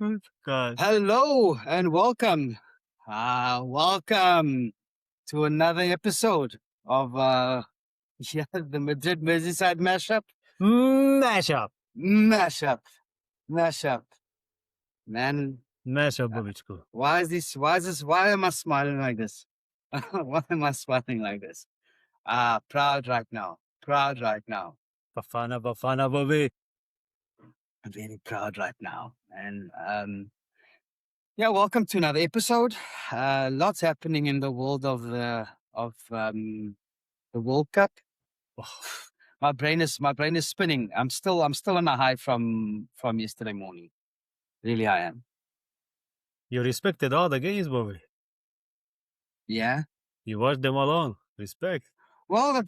Good God. Hello and welcome. Welcome to another episode of the Madrid Merseyside Mashup. Mashup. Mashup. Mashup. Man, Mashup, Babichko. why is this? Why am I smiling like this? Why am I smiling like this? Proud right now. Proud right now. Bafana Bafana, Bobby. I'm really proud right now. And yeah, welcome to another episode. Lots happening in the world of the World Cup. Oh, My brain is spinning. I'm still on a high from yesterday morning. Really, I am. you respected all the games, Bobby. Yeah. You watched them alone. Respect. Well,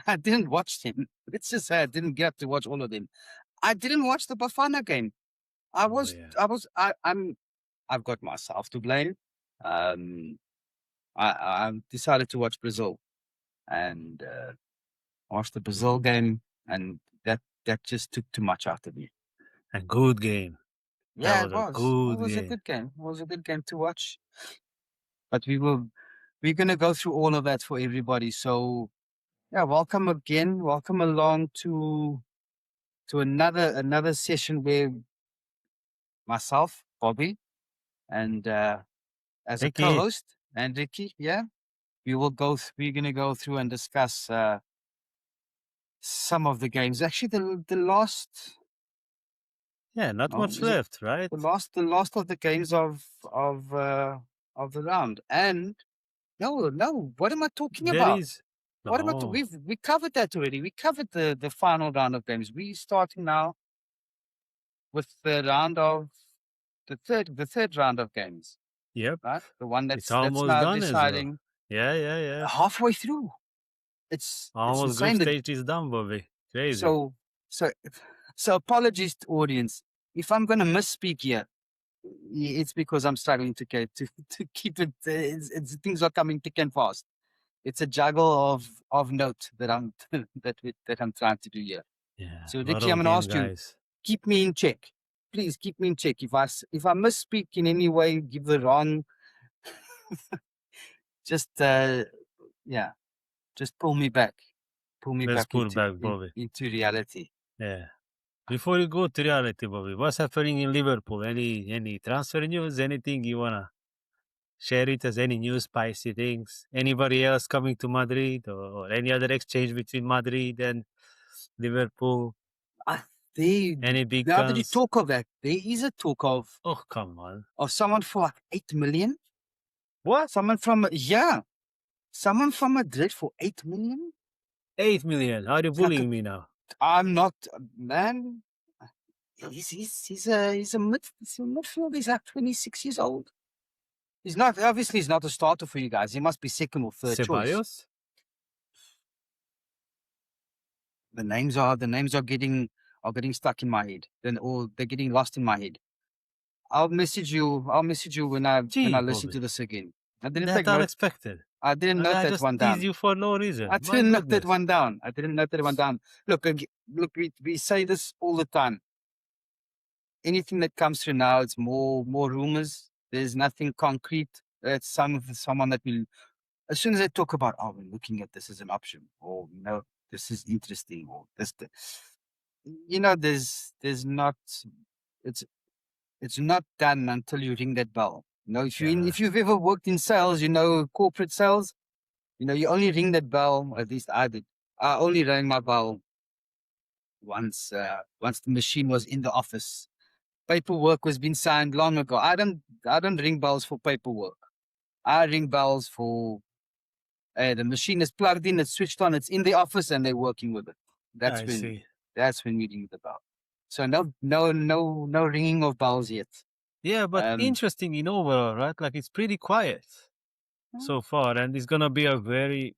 I didn't watch them. Let's just say I didn't get to watch all of them. I didn't watch the Bafana game. I've got myself to blame. I decided to watch Brazil and watched the Brazil game, and that just took too much out of me. A good game. Yeah, That was a good It was a game. good game. It was a good game to watch. But we're gonna go through all of that for everybody. So yeah, welcome again. Welcome along to another session where myself, Bobby, and as a Ricky. co-host, and Ricky, yeah, we're gonna go through and discuss some of the games. Actually, the last. Yeah, not No, much is it left, right? the last of the games of the round. And no, what am I talking There about? is. What about No. we covered that already? We covered the final round of games. We starting now with the third round of games, Yep. right? The one It's that's almost now done as well. deciding Yeah. halfway through. It's Almost group insane. stage is done, Bobby. Crazy. So apologies to audience if I'm gonna misspeak here. It's because I'm struggling to keep it. Things are coming thick and fast. It's a juggle of note that I'm that I'm trying to do here. Yeah. So Ricky, I'm gonna ask you, keep me in check. Please keep me in check. If I misspeak in any way, give the wrong, just just pull me back. Pull me Let's back pull back, Bobby. into reality. Yeah. Before you go to reality, Bobby, what's happening in Liverpool? Any transfer news? Anything you wanna share it as any news, spicy things? Anybody else coming to Madrid or any other exchange between Madrid and Liverpool? Any big Now that you guns? talk of that, there is a talk of Oh, come on. someone for like 8 million. What? Someone from Madrid for 8 million. 8 million. Are you bullying me now? I'm not, man. He's a midfielder. He's like 26 years old. He's not a starter for you guys. He must be second or third choice. Ceballos? The names are getting stuck in my head. Or they're getting lost in my head. I'll message you when I listen Bobby. to this again. That's unexpected. I didn't note that one down. I just tease you for no reason. I didn't note that one down. Look, we say this all the time. Anything that comes through now, it's more rumors. There's nothing concrete. It's someone that will, as soon as they talk about, we're looking at this as an option, or this is interesting, or this, there's not. It's not done until you ring that bell. If you've ever worked in sales, corporate sales, you only ring that bell. At least I did. I only rang my bell once the machine was in the office. Paperwork was being signed long ago. I don't ring bells for paperwork. I ring bells for the machine is plugged in, it's switched on, it's in the office, and they're working with it. That's when we ring the bell. So no ringing of bells yet. Yeah, but interesting in overall, right? Like it's pretty quiet so far, and it's gonna be we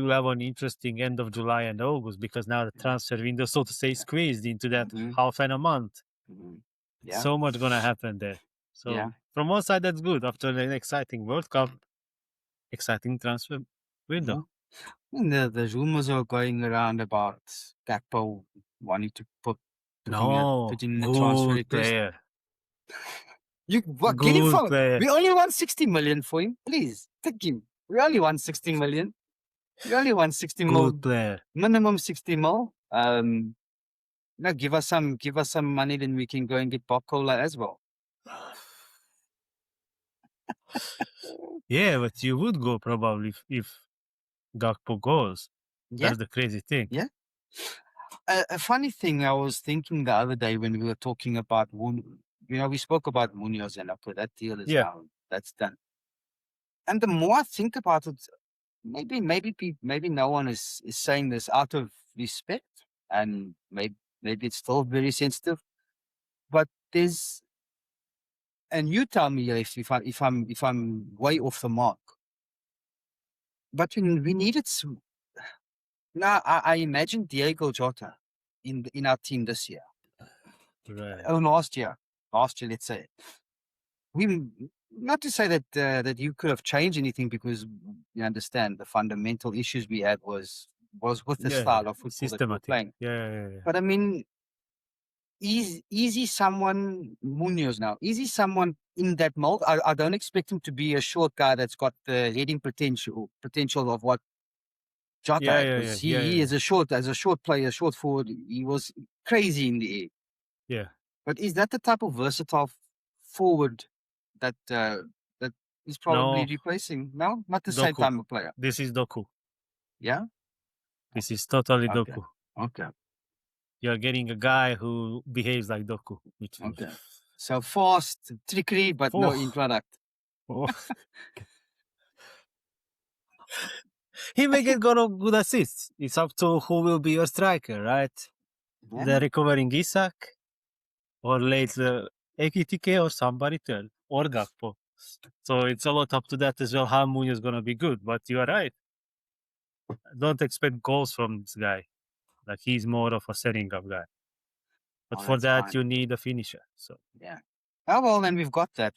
will have an interesting end of July and August because now the transfer window, so to say, squeezed into that half and a month. Yeah. So much gonna happen there. So from one side, that's good. After an exciting World Cup, exciting transfer window. And the rumors are going around about Gakpo wanting to putting in a transfer good request. player. Get him for. We only want 60 million for him. Please take him. We only want 60 million. We only want 60 mil. Good player. Minimum 60 mil. Give us some money, then we can go and get Cola as well. Yeah, but you would go probably if Gakpo goes. Yeah. That's the crazy thing. Yeah. A funny thing I was thinking the other day when we were talking about we spoke about Munoz and okay, that deal is down. That's done. And the more I think about it, maybe no one is saying this out of respect, and maybe it's still very sensitive. But there's, and you tell me if I'm way off the mark. But we needed some. Now I imagine Diego Jota in our team this year. Right. Oh, last year, let's say. Not to say that you could have changed anything, because you understand the fundamental issues we had was with the style of football that we're playing. Yeah. But I mean, is someone Munoz now? Is he someone in that mold? I don't expect him to be a short guy that's got the heading potential of what Jota had, because he is a short player, short forward. He was crazy in the air. Yeah. But is that the type of versatile forward that is probably replacing? No, not the same type of player. This is Doku. Yeah. This is totally Doku. Okay. You're getting a guy who behaves like Doku. Okay. So fast, trickery, but no in product. He may get good assists. It's up to who will be your striker, right? Yeah. The recovering Isak, or later Ekitike, or somebody else, or Gakpo. So it's a lot up to that as well, how Munoz is going to be good. But you are right. Don't expect goals from this guy. Like, he's more of a setting up guy. But for that, you need a finisher. So yeah. Oh, well, then we've got that.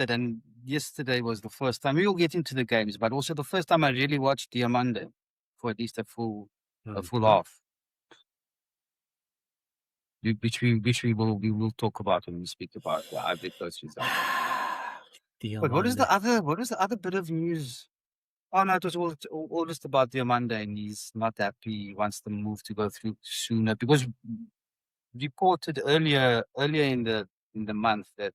And yesterday was the first time. We will get into the games, but also the first time I really watched Diamande for at least a full half. Which we will talk about when we speak about the Ivory Coast results. But what is the other bit of news? Oh no, it was all just about Diamande, and he's not happy. He wants the move to go through sooner, because reported earlier in the month that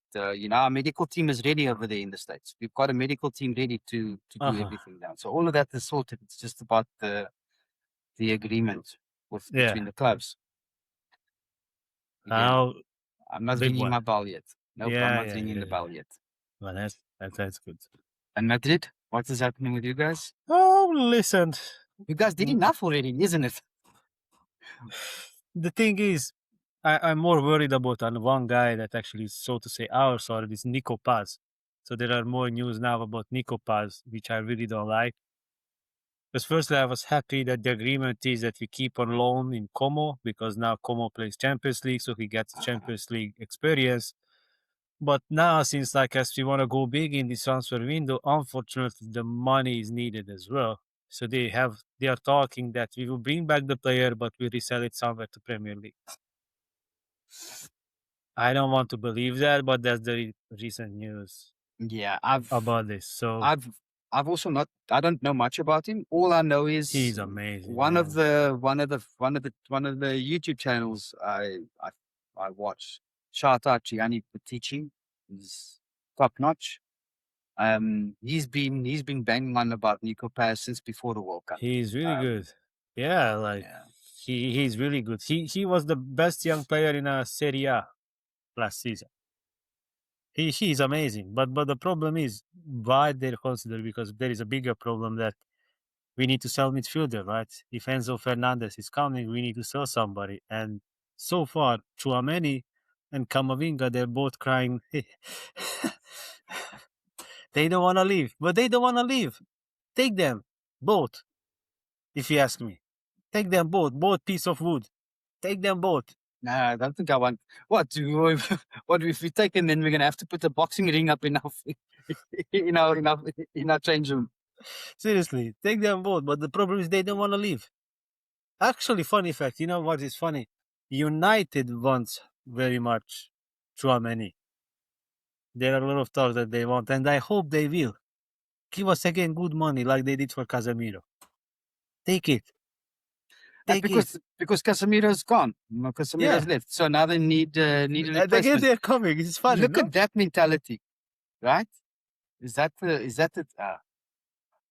our medical team is ready over there in the States. We've got a medical team ready to do everything down. So all of that is sorted. It's just about the agreement between the clubs. Now, I'm not ringing my bell yet. No, I'm not ringing the bell yet. Well, that's good. And Madrid, what is happening with you guys? Oh, listen. You guys did enough already, isn't it? The thing is, I'm more worried about one guy that actually is, so to say, our side, is Nico Paz. So there are more news now about Nico Paz, which I really don't like. Because firstly, I was happy that the agreement is that we keep on loan in Como, because now Como plays Champions League, so he gets Champions League experience. But now, since as we want to go big in this transfer window, unfortunately, the money is needed as well. So they are talking that we will bring back the player, but we resell it somewhere to Premier League. I don't want to believe that, but that's the recent news. Yeah, about this. So I've also not. I don't know much about him. All I know is he's amazing. One of the YouTube channels I watch. Shout out to Gianni Petici. He's top notch. He's been banging on about Nico Paz since before the World Cup. He's really good. Yeah, he's really good. He was the best young player in a Serie A last season. He's amazing. But the problem is why they're considered, because there is a bigger problem that we need to sell midfielder, right? If Enzo Fernandez is coming, we need to sell somebody. And so far, Chouameni and Camavinga, they're both crying. They don't want to leave, but they don't want to leave. Take them, both, if you ask me. Take them both piece of wood. Take them both. Nah, I don't think I want. What if we take them? Then we're gonna have to put a boxing ring up in our change room. Seriously, take them both. But the problem is they don't want to leave. Actually, funny fact. You know what is funny? United wants very much Tchouaméni. There are a lot of talks that they want, and I hope they will. Give us again good money like they did for Casemiro. Take it. Because Casemiro's gone. Casemiro's left. So now they need a replacement. And again, they're coming. It's funny. Look at that mentality, right? Is that the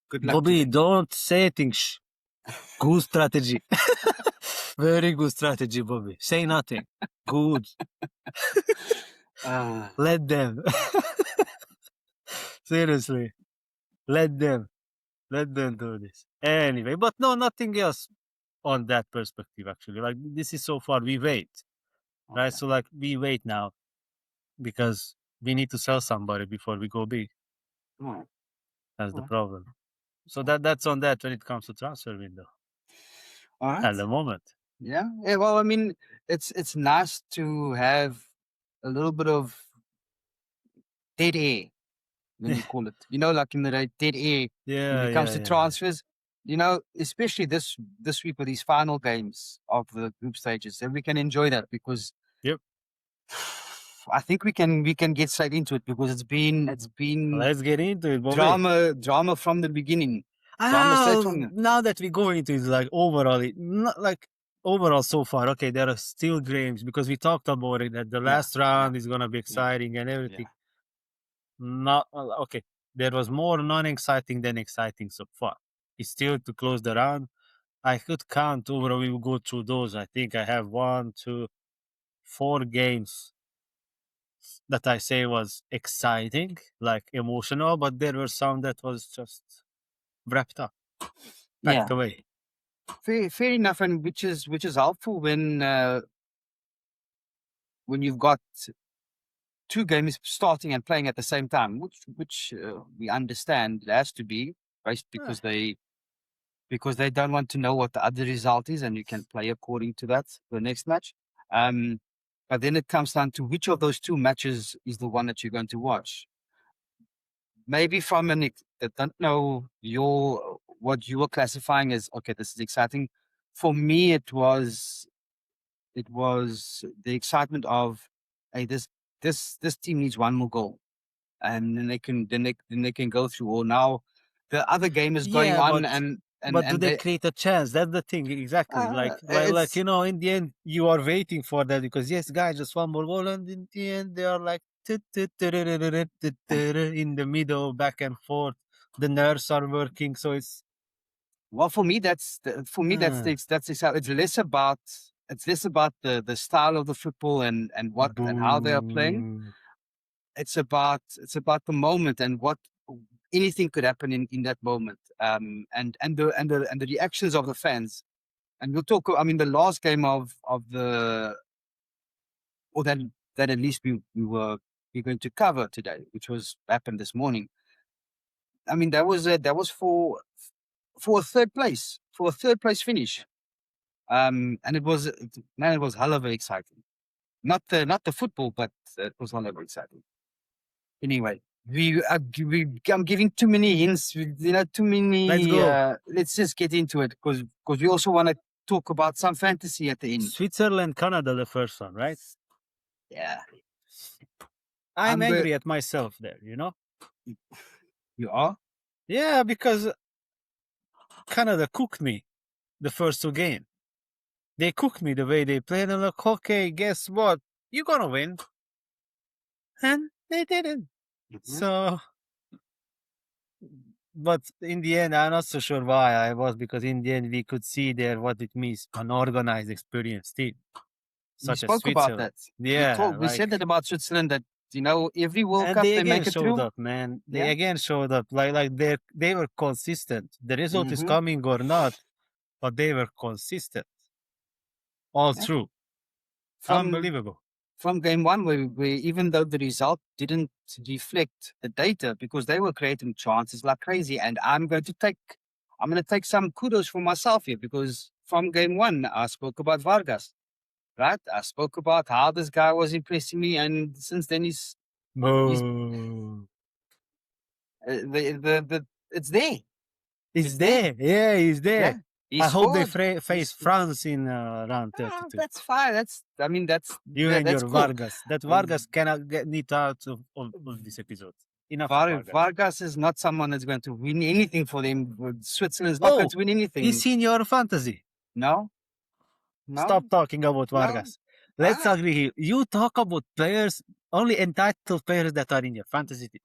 good luck? Bobby, don't say things. Good strategy. Very good strategy, Bobby. Say nothing. Good. Let them. Seriously. Let them do this. Anyway, but no, nothing else on that perspective, actually. Like, this is so far, we wait. Okay. Right? So, like, we wait now because we need to sell somebody before we go big. That's the problem. So that's on that when it comes to transfer window. All right. At the moment. Yeah. Well, I mean, it's nice to have a little bit of dead air, when you call it. You know, like in the dead air when it comes to transfers. You know, especially this week with these final games of the group stages, then we can enjoy that because I think we can get straight into it because it's been let's get into it, Bobby. drama from the beginning. Now that we go into it, like overall so far, okay, there are still games because we talked about it that the last round is gonna be exciting and everything. Not okay. There was more non-exciting than exciting so far. It's still to close the round. I could count overall. We will go through those. I think I have 1, 2, 4 games that I say was exciting, like emotional, but there were some that was just wrapped up, packed away. Fair enough, and which is helpful when you've got 2 games starting and playing at the same time, which we understand it has to be, right? Because they don't want to know what the other result is, and you can play according to that for the next match. But then it comes down to which of those 2 matches is the one that you're going to watch. Maybe from that don't know what you were classifying as, okay, this is exciting. For me, it was the excitement of, hey, this team needs 1 more goal, and then they can go through. Or now the other game is going on, but do they create a chance? That's the thing, exactly. Like you know, in the end, you are waiting for that because yes, guys, just 1 more goal, and in the end, they are like in the middle, back and forth. The nerves are working, so it's. Well, for me, that's exciting. It's less about the style of the football and what and how they are playing. It's about the moment and what anything could happen in that moment. And the reactions of the fans. And we'll talk. I mean, the last game of the, or that at least we're going to cover today, which happened this morning. I mean, that was for a third place finish. And it was hell of exciting. Not the football, but it was hell of exciting. Anyway, I'm giving too many hints. Too many. Let's go. Let's just get into it because we also want to talk about some fantasy at the end. Switzerland, Canada, the first one, right? Yeah. I'm angry at myself there. You know. You are? Yeah, because Canada cooked me the first 2 games. They cooked me the way they played. I'm like, okay, guess what? You're gonna win. And they didn't. So, but in the end, I'm not so sure why I was, because in the end, we could see there what it means, an organized, experienced team. We spoke about that. Yeah. We said that about Switzerland, that, every World Cup they make it through. Up, man. They again showed up. Like they were consistent. The result is coming or not, but they were consistent. All through. Unbelievable. From game 1, where even though the result didn't reflect the data, because they were creating chances like crazy, and I'm going to take some kudos for myself here, because from game 1 I spoke about Vargas, right? I spoke about how this guy was impressing me, and since then it's there. He's there. Yeah, he's there. Yeah. I hope they face France in round 32. That's fine. That's You and that's your cool. Vargas. That Vargas cannot get me out of this episode. Enough of Vargas. Vargas is not someone that's going to win anything for them. Switzerland is not going to win anything. He's in your fantasy. No. Stop talking about Vargas. Let's agree here. You talk about players, only entitled players that are in your fantasy team.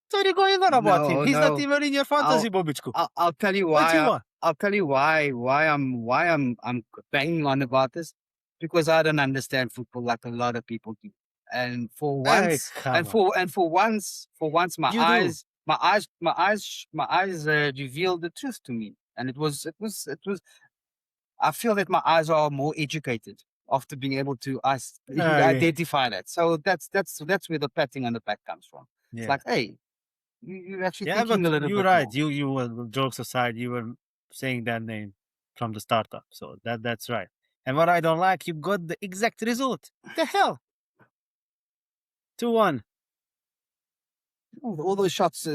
So you're going on about him. He's not even in your fantasy, Bobičku. I'll tell you why. I'll tell you why I'm banging on about this, because I don't understand football like a lot of people do. And for once, my eyes revealed the truth to me, and it was. I feel that my eyes are more educated after being able to identify that. So that's where the patting on the back comes from. It's like, hey, you're actually thinking a little bit. You're right. More. You were, jokes aside, you were saying that name from the startup. So that's right. And what I don't like, you got the exact result. The hell? 2-1. All those shots,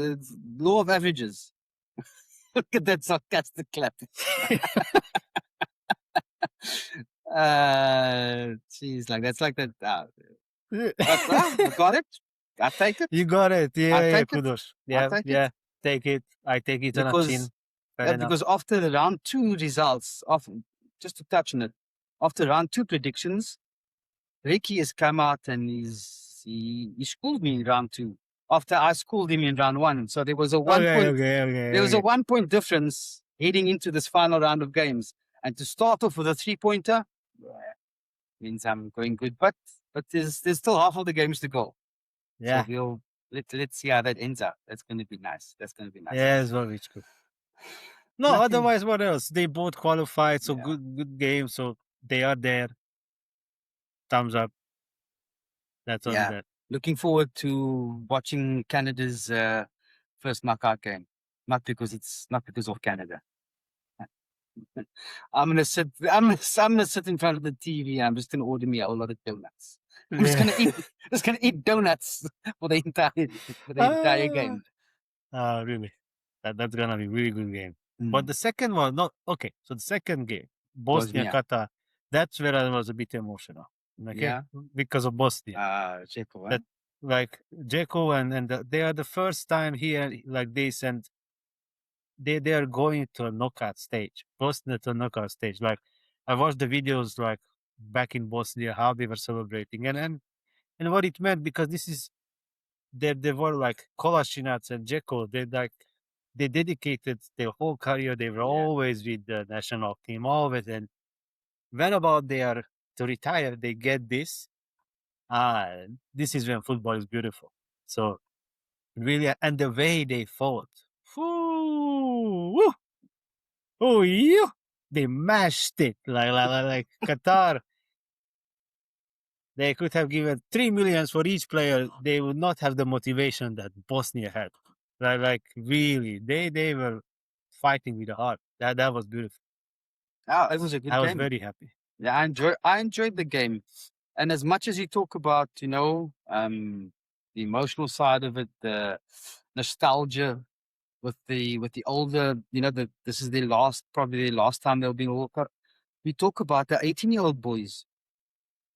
law of averages. Look at that sarcastic clap. Jeez, that's like that. You got it. I take it. You got it. Yeah, kudos. Yeah, take it. I take it on a chin. Because after the round 2 results, just to touch on it, after round 2 predictions, Ricky has come out and he schooled me in round 2 after I schooled him in round 1. So there was a 1 point. There was a 1 point difference heading into this final round of games, and to start off with a 3-pointer means I'm going good. But there's still half of the games to go. Yeah. So let's see how that ends up. That's going to be nice. Yeah, it's very good. No, otherwise, what else? They both qualified, so good game. So they are there. Thumbs up. That's only that. Looking forward to watching Canada's first knockout game. Not because of Canada. I'm gonna sit in front of the TV. I'm just gonna order me a whole lot of donuts. I'm just gonna eat donuts for the entire game. Really? That's gonna be a really good game. But the second one, okay. So the second game, Bosnia, Qatar, that's where I was a bit emotional. Okay, because of Bosnia. Džeko. Džeko and they are the first time here like this, and they are going to a knockout stage. Bosnia to a knockout stage. Like I watched the videos like back in Bosnia how they were celebrating and what it meant, because this is they were like Kolasinac and Džeko. They dedicated their whole career. They were always with the national team, always. And when about they are to retire, they get this. This is when football is beautiful. So really, and the way they fought. They mashed it like Qatar. They could have given 3 million for each player. They would not have the motivation that Bosnia had. Like really, they were fighting with the heart. That was beautiful. It was a good game. I was very happy. Yeah, I enjoyed the game. And as much as you talk about, the emotional side of it, the nostalgia with the older, this is probably their last time they'll be in World Cup. We talk about the 18-year-old boys.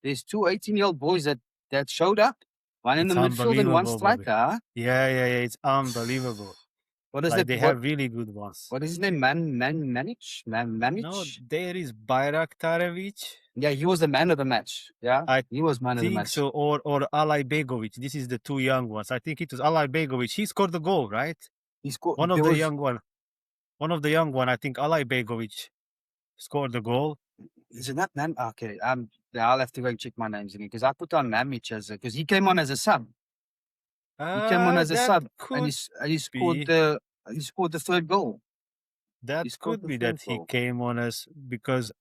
There's 2 18-year-old boys that showed up. One in the midfield and one striker. Yeah, it's unbelievable. What is it? They have really good ones. What is his name? Manic? No, there is Bayraktarevic. Yeah, he was the man of the match. Yeah, he was man of the match. So, or Alay Begovic. This is the 2 young ones. I think it was Alay Begovic. He scored the goal, right? He scored. One of the young one. I think Alay Begovic scored the goal. Is it not Nam? Okay, I'll have to go and check my names again, because I put on Mamic because he came on as a sub. He came on as a sub, and he scored the 3rd goal. That could be that he came on as, because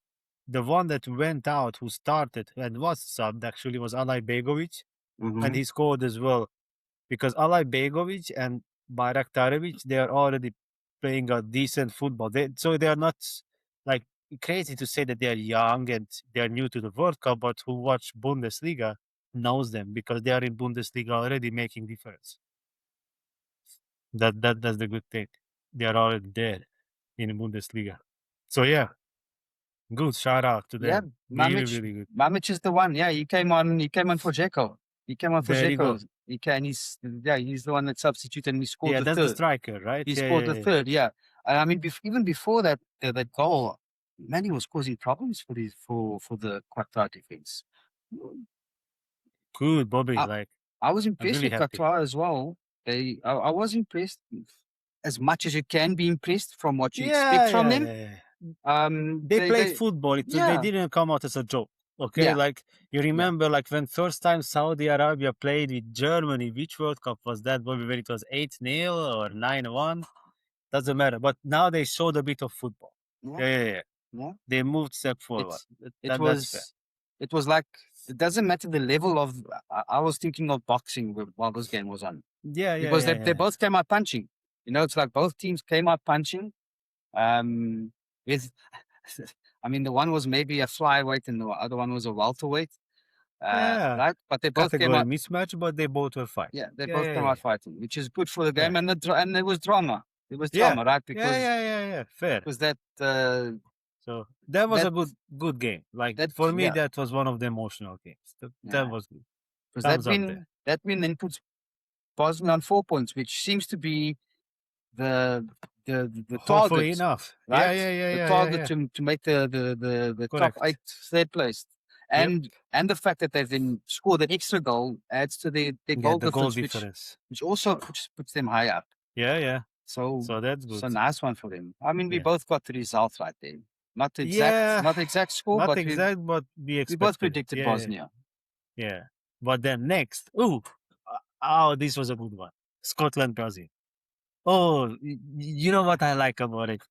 the one that went out, who started and was subbed, actually was Alay Begovic, and he scored as well. Because Alay Begovic and Bayraktarevic, they are already playing a decent football. So they are not like crazy to say that they are young and they are new to the World Cup, but who watch Bundesliga knows them because they are in Bundesliga already making difference. That's the good thing. They are already there in Bundesliga. So yeah, good shout out to Yeah, them. Really, really good. Mamic is the one. Yeah, he came on for Džeko. He came on for There you go. Džeko. He's the one that substituted and he scored Yeah, the that's third. the striker, right? He Yeah, scored yeah, the yeah. third. Yeah, I mean, even before that that goal, man, he was causing problems for the Qatar defense. Good, Bobby. I was I'm impressed really with happy. Qatar as well. I was impressed as much as you can be impressed from what you expect from them. They played football. They didn't come out as a joke. Okay, Yeah. like you remember, like when first time Saudi Arabia played with Germany, which World Cup was that, Bobby? When it was 8-0 or 9-1, doesn't matter. But now they showed a bit of football. Yeah. They moved step forward. That's fair. It was like it doesn't matter the level of. I was thinking of boxing while this game was on. Yeah, Because they both came out punching. You know, it's like both teams came out punching. With, I mean, the one was maybe a flyweight and the other one was a welterweight. Right? But they both came out mismatch, but they both were fighting. Yeah, they both came out fighting, which is good for the game, and there was drama. There was drama, right? Because fair. Because that. So that was a good game. Like for me, that was one of the emotional games. That was good. Because that win then puts Bosnia on 4 points, which seems to be the hopefully target, enough. right? The target to make the top 8 third place. And the fact that they've then scored an extra goal adds to their goal difference, which also puts them high up. Yeah. So that's good. So nice one for them. I mean, we both got the result right there. Not the exact score, not but exact, but we both predicted Bosnia. Yeah. But then next, this was a good one. Scotland, Brazil. Oh, you know what I like about it?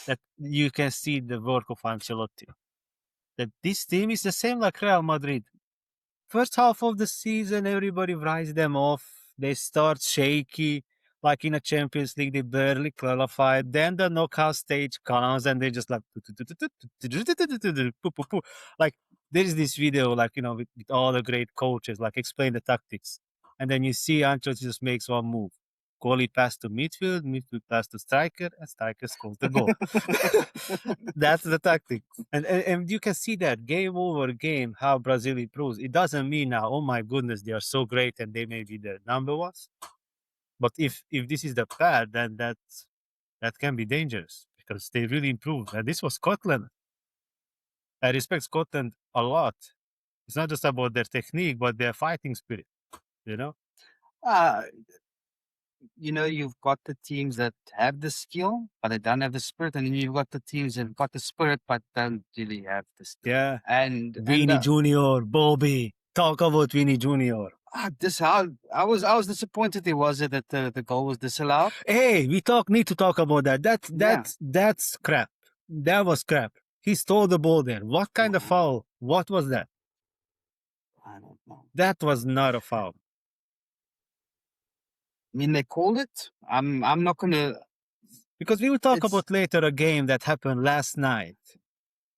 That you can see the work of Ancelotti. That this team is the same like Real Madrid. First half of the season, everybody writes them off. They start shaky. Like in a Champions League, they barely qualified. Then the knockout stage comes and they just like like there is this video, like, you know, with all the great coaches, like explain the tactics. And then you see Ancelotti just makes one move. Goalie pass to midfield pass to striker, and striker scores the goal. That's the tactic. And you can see that game over game how Brazil improves. It doesn't mean now, oh my goodness, they are so great and they may be the number ones. But if this is the path, then that can be dangerous because they really improved. And this was Scotland. I respect Scotland a lot. It's not just about their technique, but their fighting spirit. You know? You know, you've got the teams that have the skill, but they don't have the spirit, and then you've got the teams that have got the spirit, but don't really have the skill. Yeah. And Vinny Junior, Bobby. Talk about Vinny Junior. I was disappointed there was it that the goal was disallowed. Hey, we need to talk about that. That's crap. That was crap. He stole the ball there. What kind of foul? What was that? I don't know. That was not a foul. I mean, they called it. I'm not gonna, because we will talk about later a game that happened last night.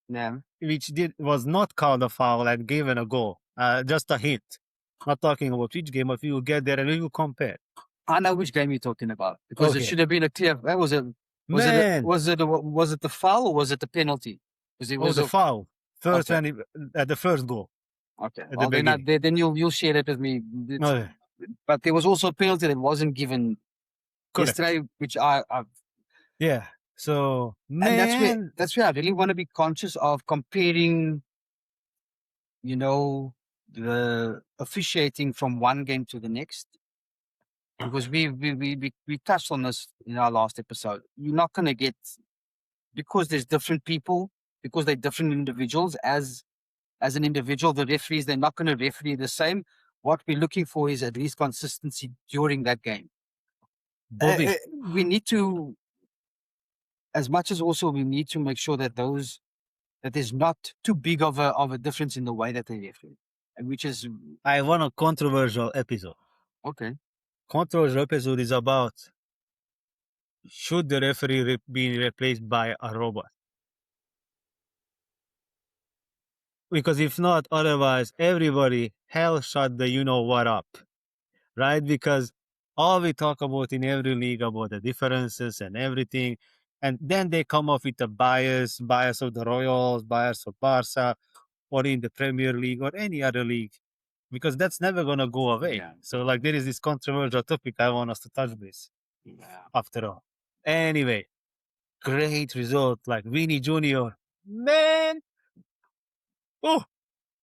Yeah. Which was not called a foul and given a goal. Just a hit. Not talking about which game, but we will get there and we will compare. I know which game you're talking about because it should have been a clear. Was it the foul or was it the penalty? It was a foul. First at the first goal. Okay. Well, then you'll share it with me. But there was also a penalty that wasn't given yesterday, which I So and that's where I really want to be conscious of comparing, you know, the officiating from one game to the next. Because we touched on this in our last episode. You're not going to get, because there's different people, because they're different individuals. As an individual, the referees, they're not going to referee the same. What we're looking for is at least consistency during that game. Bobby, we need to, as much as also we need to make sure that there's not too big of a difference in the way that they referee, which is. I want a controversial episode. Okay. Controversial episode is about, should the referee be replaced by a robot? Because if not, otherwise everybody hell shut the you know what up, right? Because all we talk about in every league about the differences and everything, And then they come off with the bias of the Royals, bias of Barca, or in the Premier League or any other league, because that's never going to go away. Yeah. So, like, there is this controversial topic I want us to touch base after all. Anyway, great result, like Vinny Jr. Man, oh,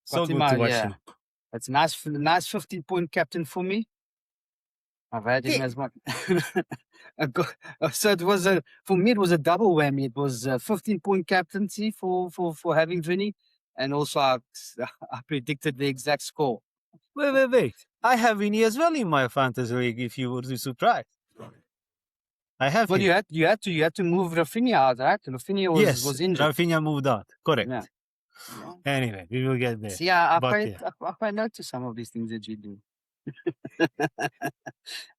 so good to watch him. That's nice 15-point captain for me. I've had him as much. So it was for me it was a double whammy. It was a 15-point captaincy for having Vinny, and also I predicted the exact score. Wait. I have Vinny as well in my fantasy league, if you would be surprised. I have Well, him. you had to move Rafinha out, right? Rafinha was injured. Rafinha moved out. Correct. Yeah. Anyway, we will get there. See, I pay note to some of these things that you do.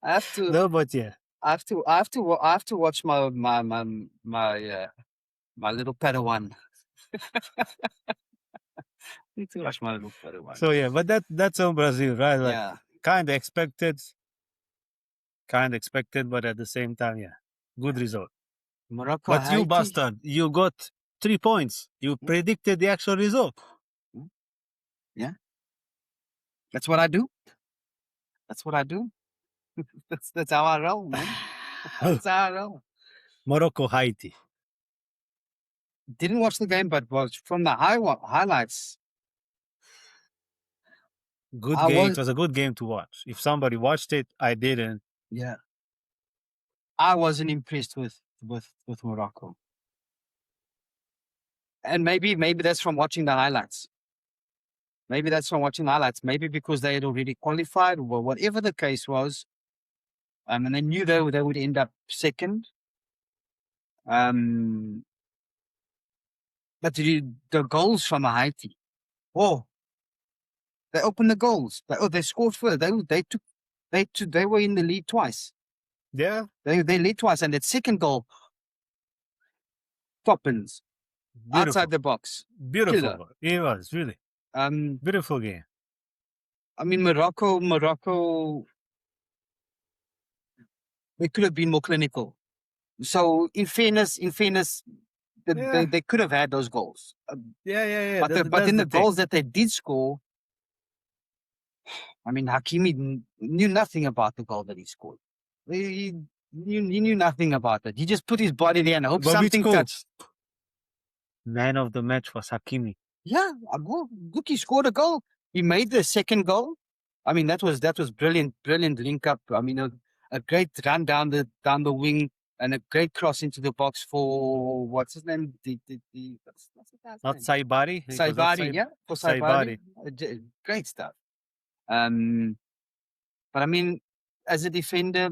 I have to. No, but yeah. I have to watch my little Padawan. Need to watch my little Padawan. So yeah, but that's on Brazil, right? Like, kind of expected, but at the same time, good result. Morocco, but Haiti. You bastard, you got 3 points. You predicted the actual result. Yeah, that's what I do. That's how I roll, man. That's how I roll. Morocco, Haiti. Didn't watch the game, but was from the highlights. Good game. It was a good game to watch. If somebody watched it, I didn't. Yeah, I wasn't impressed with Morocco, and maybe that's from watching the highlights. Maybe because they had already qualified, or whatever the case was. And they knew they would end up second. But the goals from Haiti, they opened the goals. They scored first. They were in the lead twice. Yeah, they lead twice, and that second goal, Toppins, outside the box, beautiful. Killer. It was really beautiful game. I mean, Morocco. They could have been more clinical. So, in fairness, they could have had those goals. Yeah. But in the goals that they did score, I mean, Hakimi knew nothing about the goal that he scored. He knew nothing about it. He just put his body there and hoped something touched. Man of the match was Hakimi. Yeah, look, he scored a goal. He made the second goal. I mean, that was brilliant link up. I mean, a great run down the wing and a great cross into the box for what's his name? Not Saibari. Saibari, yeah, for Saibari. Great stuff. But I mean, as a defender,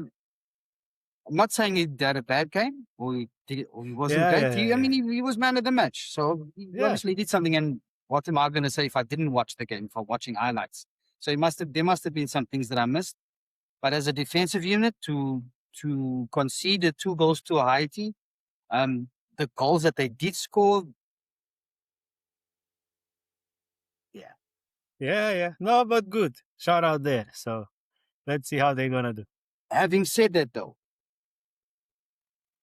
I'm not saying he had a bad game or he wasn't great. I mean, he was man of the match, so he obviously did something. And what am I going to say if I didn't watch the game, for watching highlights? So there must have been some things that I missed. But as a defensive unit, to concede the 2 goals to Haiti, the goals that they did score, yeah. No, but good. Shout out there. So let's see how they're gonna do. Having said that, though,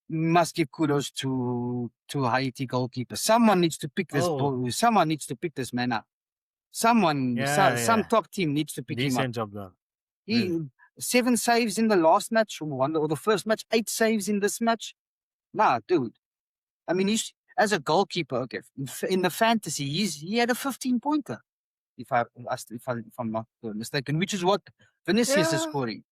must give kudos to Haiti goalkeeper. Someone needs to pick this ball. Someone needs to pick this man up. Some top team needs to pick him up. Decent job done. He 7 saves in the last match, or the first match, 8 saves in this match. Nah, dude. I mean, he's, as a goalkeeper, okay, in the fantasy, he had a 15-pointer. If I'm not mistaken, which is what Vinicius is scoring.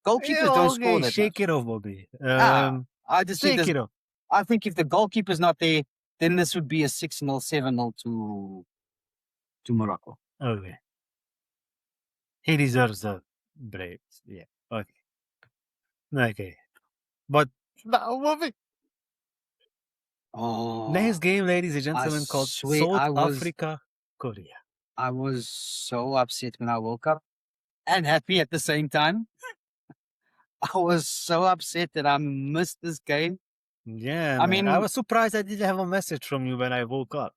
Goalkeepers don't score that shake it off, Bobby. I just shake it off. I think if the goalkeeper's not there, then this would be a 6-0, 7-0 to Morocco. Okay. He deserves the break. Yeah. Okay. But now, Bobby. Next game, ladies and gentlemen, called South Africa, Korea. I was so upset when I woke up and happy at the same time. I was so upset that I missed this game. Yeah, I mean, I was surprised I didn't have a message from you when I woke up.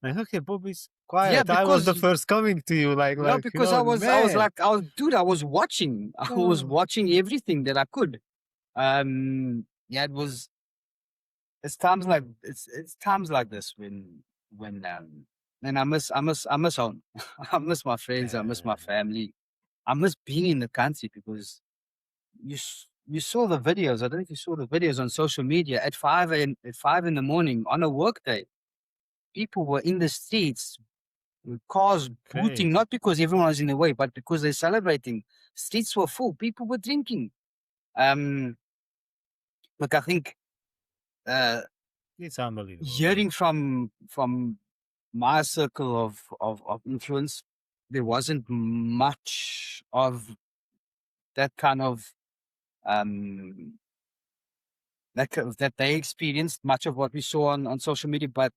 Like, okay, Bobby's quiet. Yeah, I was the first coming to you. Because I was watching. I was watching everything that I could. It was it's times like this when and I miss home. I miss my friends. I miss my family. I miss being in the country because you saw the videos. I don't know if you saw the videos on social media at 5 in the morning on a work day. People were in the streets with cars booting, not because everyone was in the way, but because they're celebrating. Streets were full. People were drinking. Look, I think it's unbelievable. Hearing from my circle of influence, there wasn't much of that kind of that they experienced, much of what we saw on social media. But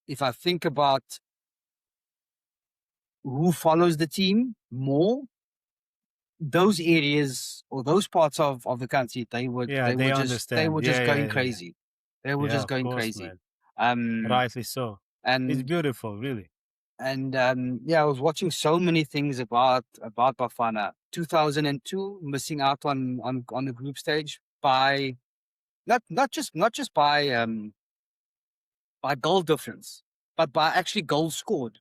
if I think about who follows the team more, those areas or those parts of the country, they were just going crazy. They were just going crazy. Rightly so. And it's beautiful, really. And I was watching so many things about Bafana. 2002, missing out on the group stage by not just by goal difference, but by actually goals scored,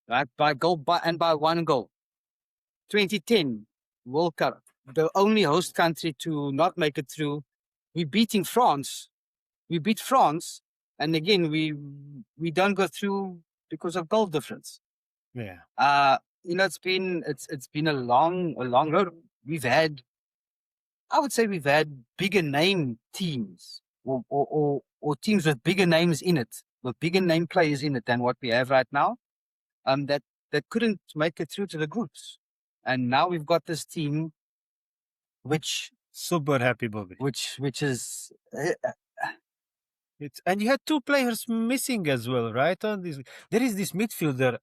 right? By one goal. 2010 World Cup, the only host country to not make it through. We beating France. We beat France, and again we don't go through because of goal difference. Yeah. It's been a long road. I would say we've had bigger name teams or teams with bigger names in it, with bigger name players in it than what we have right now. That couldn't make it through to the groups. And now we've got this team which super happy, Bobby. Which is and you had two players missing as well, right? On this, there is this midfielder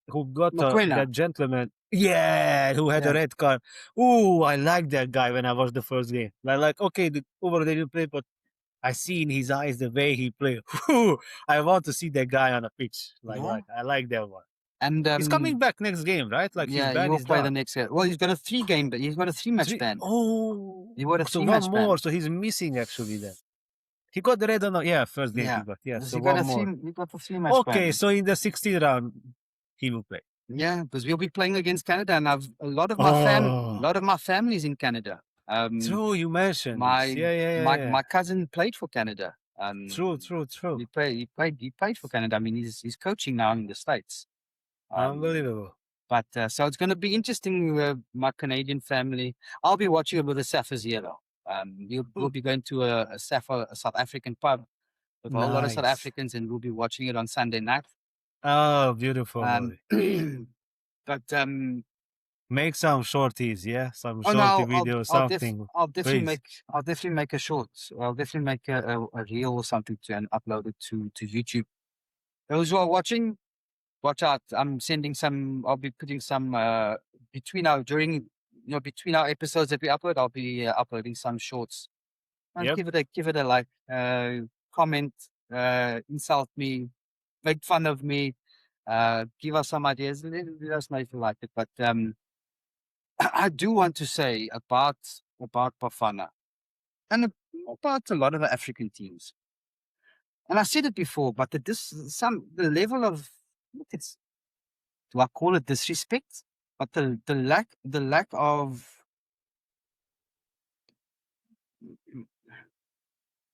who got that gentleman, who had a red card. Oh, I like that guy when I watched the first game. Like, okay, over there you play, but I see in his eyes the way he played. I want to see that guy on a pitch. I like that one. And he's coming back next game, right? Like his ban he will is play done. the next game. Well, he's got a 3-game, but he's got a 3-match ban. Oh, he got a 3-match ban. More, so he's missing actually then. He got the red on first game he got. Yeah, so one more. He got a 3-match ban. Okay, so in the 16th round, he will play. Yeah, because we'll be playing against Canada, and I've a lot of my family is in Canada. True, you mentioned my cousin played for Canada. True. He played for Canada. I mean, he's coaching now in the States. Unbelievable. But so it's going to be interesting with my Canadian family. I'll be watching it with a Saffers here though. We'll be going to a South African pub with a whole lot of South Africans, and we'll be watching it on Sunday night. Oh, beautiful. But make some shorties, some shorty videos, something. I'll definitely make a short. I'll definitely make a reel or something and upload it to YouTube. Those who are watching, watch out. I'll be putting some between our episodes that we upload. I'll be uploading some shorts. And give it a like, comment, insult me, make fun of me, give us some ideas. Let us know if you like it. But I do want to say about Bafana and about a lot of the African teams. And I said it before, but the level of do I call it disrespect? But the lack of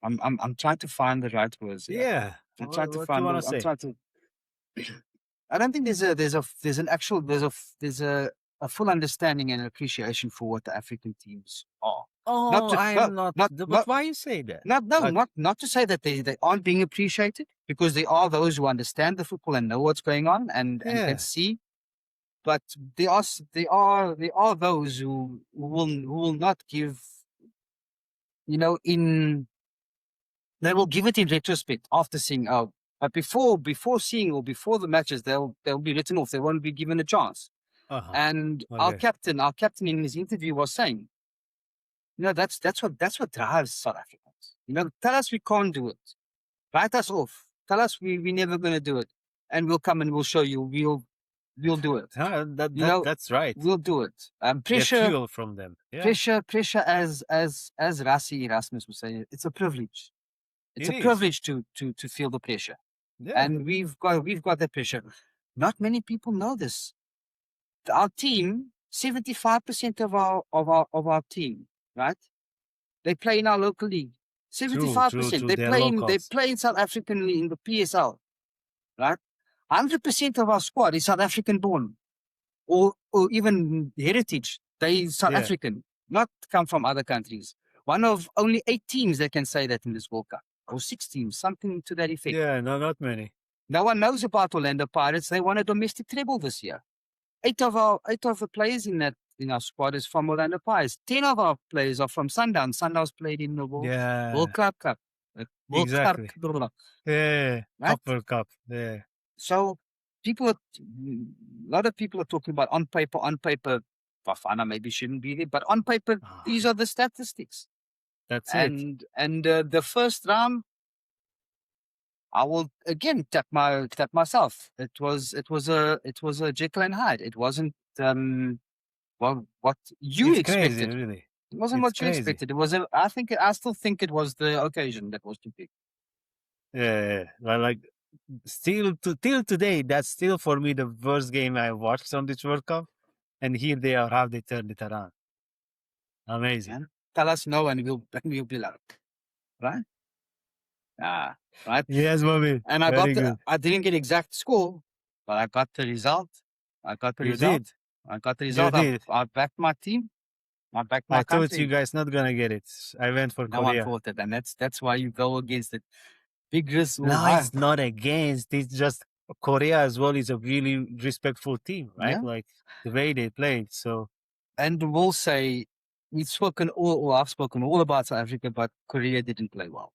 I'm trying to find the right words. Yeah. I'm trying to find. I don't think there's a full understanding and appreciation for what the African teams are. Oh, but why you say that? Not to say that they aren't being appreciated, because there are those who understand the football and know what's going on and can see. But there are those who will not give. They will give it in retrospect after seeing but before seeing or before the matches, they'll be written off. They won't be given a chance. And our captain in his interview was saying, that's what drives South Africans. Tell us we can't do it. Write us off. Tell us we're never going to do it, and we'll come and we'll show you. We'll do it. That's right. We'll do it. Pressure. Get fuel from them. Yeah. Pressure. As Rassi Erasmus would say, it's a privilege. It's a privilege to feel the pressure. Yeah. And we've got that pressure. Not many people know this. Our team, 75% of our team, right? They play in our local league. 75%. They play in South African in the PSL, right? 100% of our squad is South African born, or even heritage. They South African, not come from other countries. One of only 8 teams that can say that in this World Cup, or 6 teams, something to that effect. Yeah, no, not many. No one knows about Orlando Pirates. They won a domestic treble this year. 8 of the players in our squad is from Orlando Pirates. 10 of our players are from Sundowns. Sundowns played in the World Club Cup. Exactly. Yeah, right? World Cup. Yeah. So a lot of people are talking about on paper. Bafana maybe shouldn't be there, but on paper, these are the statistics. That's it. And the first round, I will again tap myself. It was a Jekyll and Hyde. It wasn't what you expected. Crazy, really. It wasn't what you expected. It was I still think it was the occasion that was too big. Yeah, like still till today, that's still for me the worst game I watched on this World Cup. And here they are, how they turned it around. Amazing. And tell us no, and we'll be like, right? Right. Yes, Bobby. And I didn't get exact score, but I got the result. I got the result. I backed my team. I backed my country. I thought you guys not gonna get it. I went for Korea. No one thought it, and that's why you go against it. Big risk. No, it's not against. It's just Korea as well is a really respectful team, right? Yeah. Like the way they played. So, and we'll say I've spoken all about South Africa, but Korea didn't play well.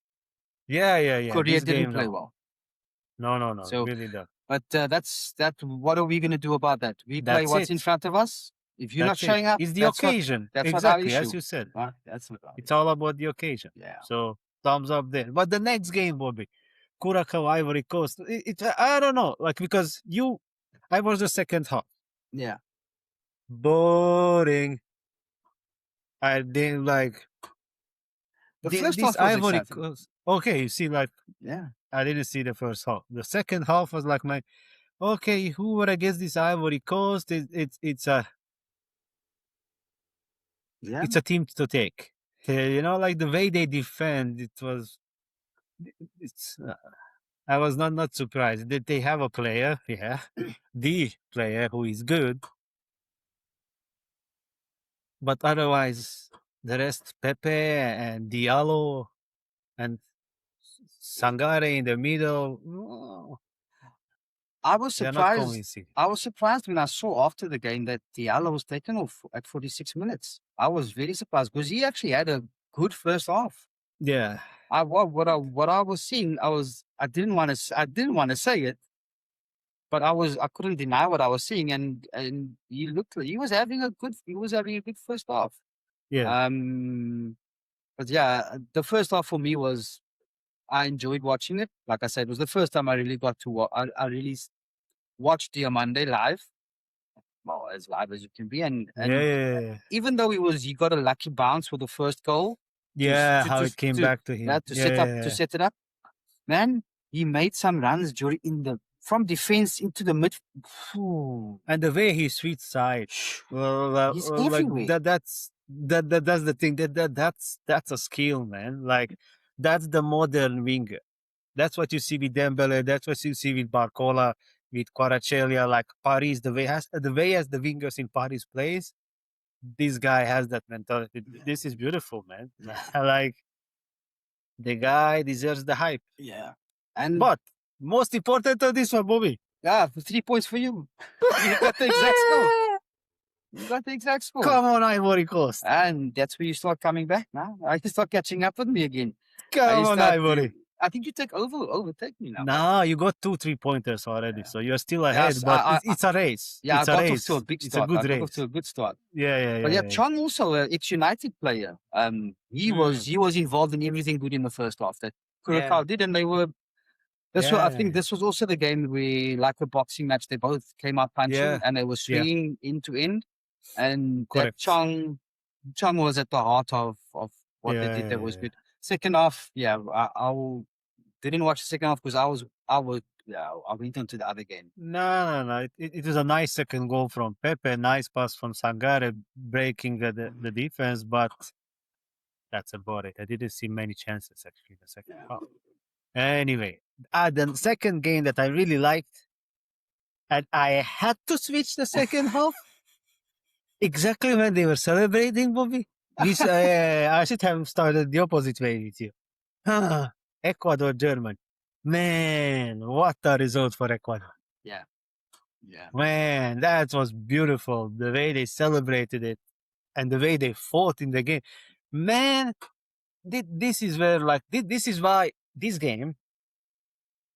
Yeah. Korea didn't play well. No. So, really not. But that's that. What are we going to do about that? We play what's in front of us. If you're not showing up, it's the occasion. That's exactly as you said. Right? That's what it's all about the occasion. Yeah. So thumbs up there. But the next game, Bobby, Curacao, Ivory Coast. I don't know, like because I was the second half. Yeah. Boring. I didn't like. The first half was Ivory Coast. Okay, you see, like I didn't see the first half. The second half was like okay, who were against this Ivory Coast? It's a it's a team to take. Like the way they defend, I was not surprised that they have a player, the player who is good, but otherwise the rest, Pepe and Diallo and Sangare in the middle. I was surprised when I saw after the game that Diallo was taken off at 46 minutes. I was very surprised because he actually had a good first half. Yeah. What I was seeing, I didn't want to say it, but I couldn't deny what I was seeing, and he was having a good first half. Yeah. But yeah, the first half for me was, I enjoyed watching it. Like I said, it was the first time I really got to I really watched Diamande live. Well, as live as you can be, and even though he got a lucky bounce for the first goal. Yeah, how it came back to him. To set it up. Man, he made some runs from defense into the mid. And the way he switched side. He's everywhere. That's the thing. That's a skill, man. Like that's the modern winger. That's what you see with Dembele. That's what you see with Barcola, with Kvaratskhelia, like Paris. The way as the wingers in Paris plays. This guy has that mentality. This is beautiful, man. Like the guy deserves the hype. Yeah. But most important of this one, Bobby. Yeah, 3 points for you. You got the exact score. Come on, Ivory Coast. And that's where you start coming back now. You start catching up with me again. Come on, Ivory. I think you overtake me now. No, you got 2 3-pointers already, so you're still ahead. Yes, but it's a race. Yeah, it's I got off to a big start. It's a good race. Off to a good start. Yeah. But Chong also an ex-United player. He was involved in everything good in the first half that Curacao did, and they were. I think this was also the game where, like a boxing match, they both came out punching and they were swinging end to end, and that Chong was at the heart of what they did. That was good. Second half, didn't watch the second half because I went on to the other game. No. It was a nice second goal from Pepe, nice pass from Sangare, breaking the defense, but that's about it. I didn't see many chances actually in the second half. Anyway, the second game that I really liked, and I had to switch the second half exactly when they were celebrating, Bobby. I should have started the opposite way with you. Ecuador, Germany. Man, what a result for Ecuador. Yeah. Man, that was beautiful. The way they celebrated it and the way they fought in the game. Man, this is where, this is why this game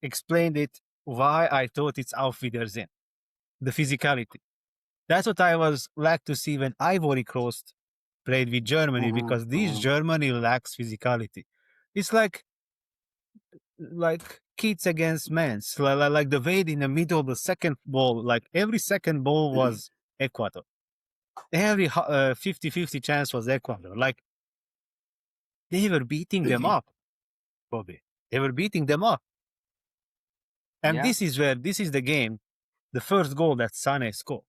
explained it, why I thought it's Auf Wiedersehen. The physicality. That's what I was like to see when Ivory Coast played with Germany, because this Germany lacks physicality. It's like kids against men. Like the way in the middle of the second ball, like every second ball was Ecuador. Every 50-50 chance was Ecuador. Like they were beating them up, Bobby. They were beating them up. And this is the game, the first goal that Sane scored.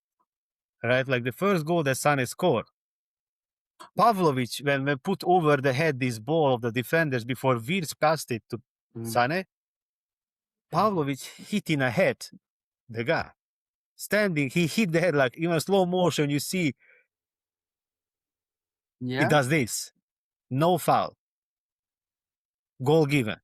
Right? Like the first goal that Sane scored. Pavlovic, when we put over the head this ball of the defenders before Virs passed it to Sane, Pavlovic hit in a head the guy. Standing, he hit the head like in a slow motion. You see, he does this. No foul. Goal given.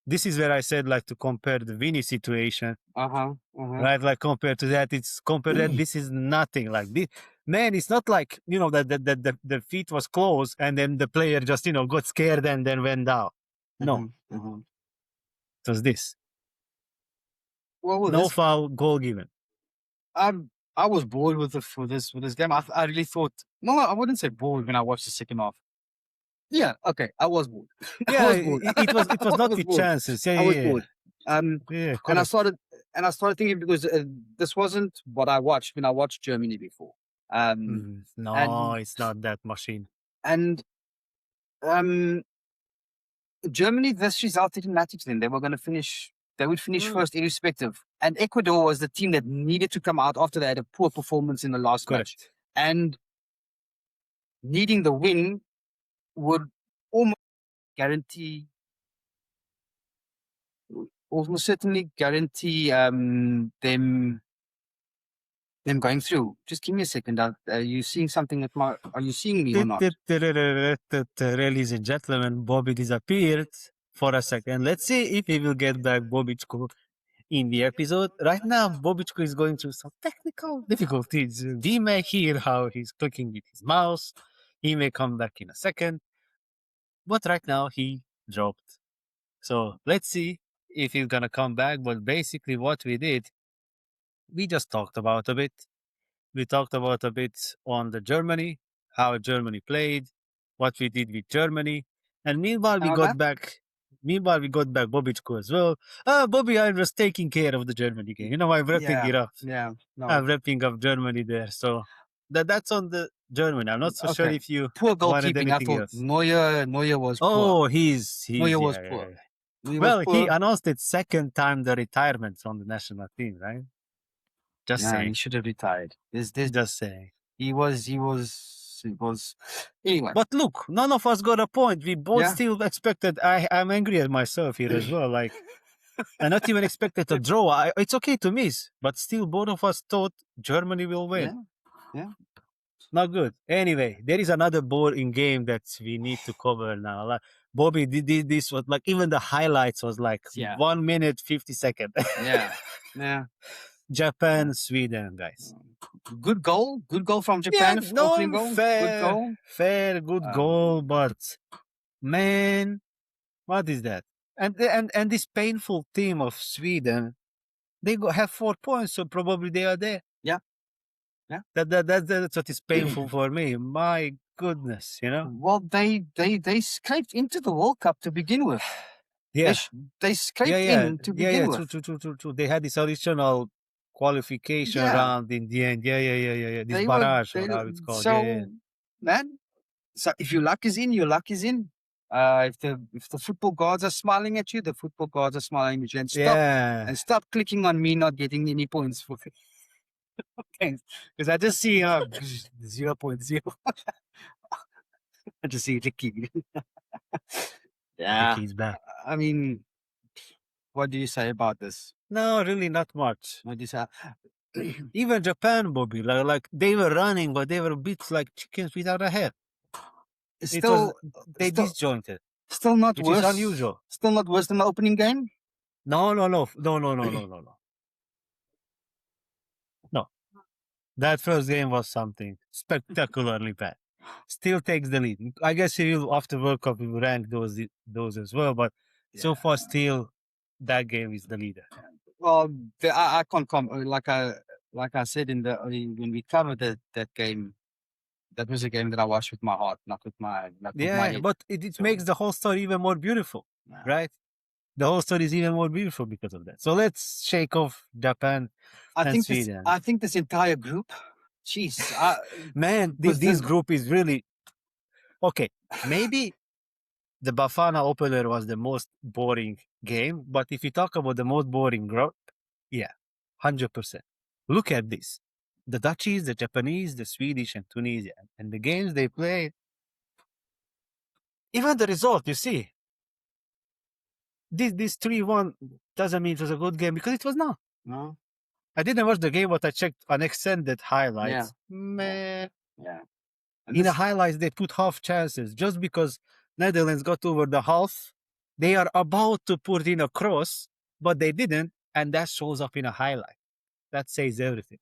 This is where I said, like, to compare the Vini situation. Right? Like, compared to that, this is nothing. Like, this, man, it's not like, that the feet was closed and then the player just, got scared and then went down. No. It was this. No foul, goal given. I was bored with this game. I really thought, no, I wouldn't say bored when I watched the second half. Yeah, okay, I was bored. Yeah, I was bored. It was not with chances. Yeah, I was bored. And I started thinking, because this wasn't what I watched when I watched Germany before. No, it's not that machine. And Germany, this result didn't matter to them. They were going to finish. They would finish first irrespective. And Ecuador was the team that needed to come out after they had a poor performance in the last match. And needing the win would almost certainly guarantee them going through. Just give me a second. Are you seeing something are you seeing me or not? Ladies and gentlemen, Bobby disappeared for a second. Let's see if he will get back Bobičko in the episode. Right now, Bobičko is going through some technical difficulties. We may hear how he's clicking with his mouse. He may come back in a second. But right now, he dropped. So let's see if he's going to come back. But basically what we did, we just talked about a bit. We talked about a bit on the Germany, how Germany played, what we did with Germany. And meanwhile, we got back Bobičko as well. Bobby, I was taking care of the Germany game. I'm wrapping it up. Yeah. No. I'm wrapping up Germany there. So that's on the Germany. I'm not so sure if you poor goalkeeping. I thought Neuer was poor. Oh, Neuer was poor. He announced it second time the retirement from the national team, right? Just saying. He should have retired. Just saying. He was. Anyway. But look, none of us got a point. We both still expected. I'm angry at myself here as well. Like, I not even expected a draw. It's okay to miss, but still, both of us thought Germany will win. Yeah. Not good. Anyway, there is another boring game that we need to cover now. Like, Bobby, this was like, even the highlights was like 1 minute 50 seconds. Yeah. Japan, Sweden, guys. Good goal from Japan. Fair, good goal, but man, what is that? And this painful team of Sweden, they have 4 points, so probably they are there. Yeah. That's what is painful for me. My goodness, Well, they scraped into the World Cup to begin with. Yeah, they scraped in to begin with. True. They had this additional qualification round in the end. Yeah. This barrage, or how it's called. So, man, so if your luck is in, your luck is in. If the football gods are smiling at you, the football gods are smiling at you. And stop clicking on me not getting any points for thanks. Because I just see 0.0. I just see Ricky. Yeah. Ricky's back. I mean, what do you say about this? No, really not much. What do you say? Even Japan, Bobby, like they were running, but they were bits like chickens without a head. They disjointed. Still not which worse. Is unusual. Still not worse than the opening game. No. That first game was something spectacularly bad. Still takes the lead. I guess he will after World Cup we will rank those as well, but so far still that game is the leader. Well, I can't come like I said when we covered that game. That was a game that I watched with my heart, not with my head. But it makes the whole story even more beautiful, right? The whole story is even more beautiful because of that. So let's shake off Japan and Sweden. I think this entire group, jeez, man, this group is really okay. Maybe the Bafana opener was the most boring game, but if you talk about the most boring group, 100%. Look at this. The Dutchies, the Japanese, the Swedish, and Tunisia. And the games they play, even the result, you see. This 3-1 doesn't mean it was a good game because it was not. No. I didn't watch the game, but I checked an extended highlights. Yeah. Man. Yeah. In the highlights, they put half chances just because Netherlands got over the half. They are about to put in a cross, but they didn't. And that shows up in a highlight. That says everything.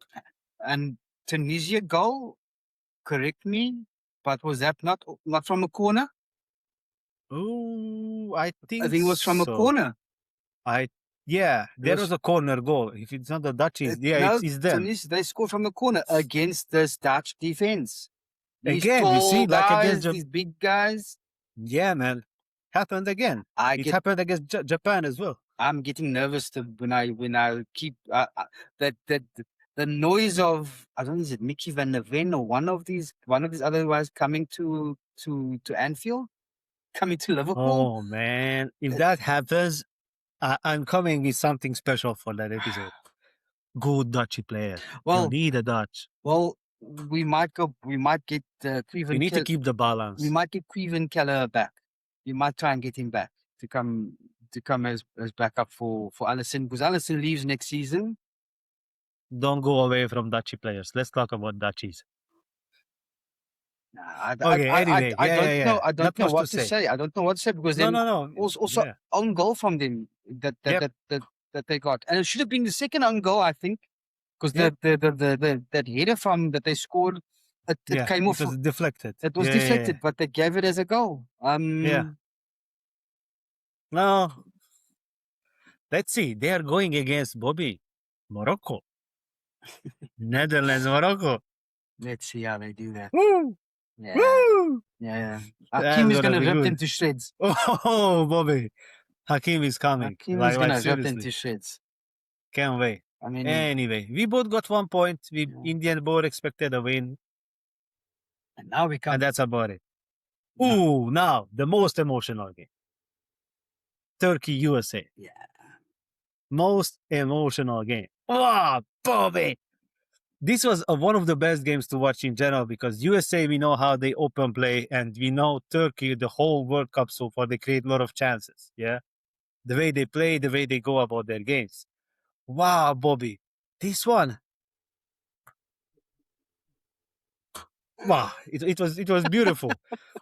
And Tunisia goal, correct me, but was that not from a corner? Oh, I think it was from a corner. There was a corner goal. If it's not the Dutchies, it's them. Tunisia, they scored from the corner against this Dutch defense. Again, you see, like against these big guys. Yeah, man, happened again. It happened against Japan as well. I'm getting nervous when I keep the noise of, I don't know, is it Mickey Van der Ven or one of these other guys coming to Anfield, coming to Liverpool. Oh man, if that happens, I'm coming with something special for that episode. Good Dutchy player. Well, you need a Dutch. Well, we might get Queven. We need to keep the balance. We might get Queven Keller back. We might try and get him back to come as backup for Alisson, because Alisson leaves next season. Don't go away from Dutchy players. Let's talk about Dutchies. I don't know what to say. I don't know what to say because also own goal from them that they got, and it should have been the second own goal, I think, because that header from that they scored, it came off. It was deflected. It was deflected, but they gave it as a goal. No, let's see. They are going against Bobby, Morocco, Netherlands, Morocco. Let's see how they do that. Woo! Yeah. Woo! Yeah. Hakim is going to rip them to shreds. Oh, Bobby. Hakim is coming. Hakim is going to rip them to shreds. Can't wait. I mean, anyway, we both got 1 point. Indian both expected a win. And now we come. And that's about it. Ooh, now the most emotional game. Turkey, USA. Yeah. Most emotional game. Oh, Bobby. This was one of the best games to watch in general because USA, we know how they open play, and we know Turkey, the whole World Cup so far, they create a lot of chances. Yeah. The way they play, the way they go about their games. Wow, Bobby. This one. Wow, it was beautiful.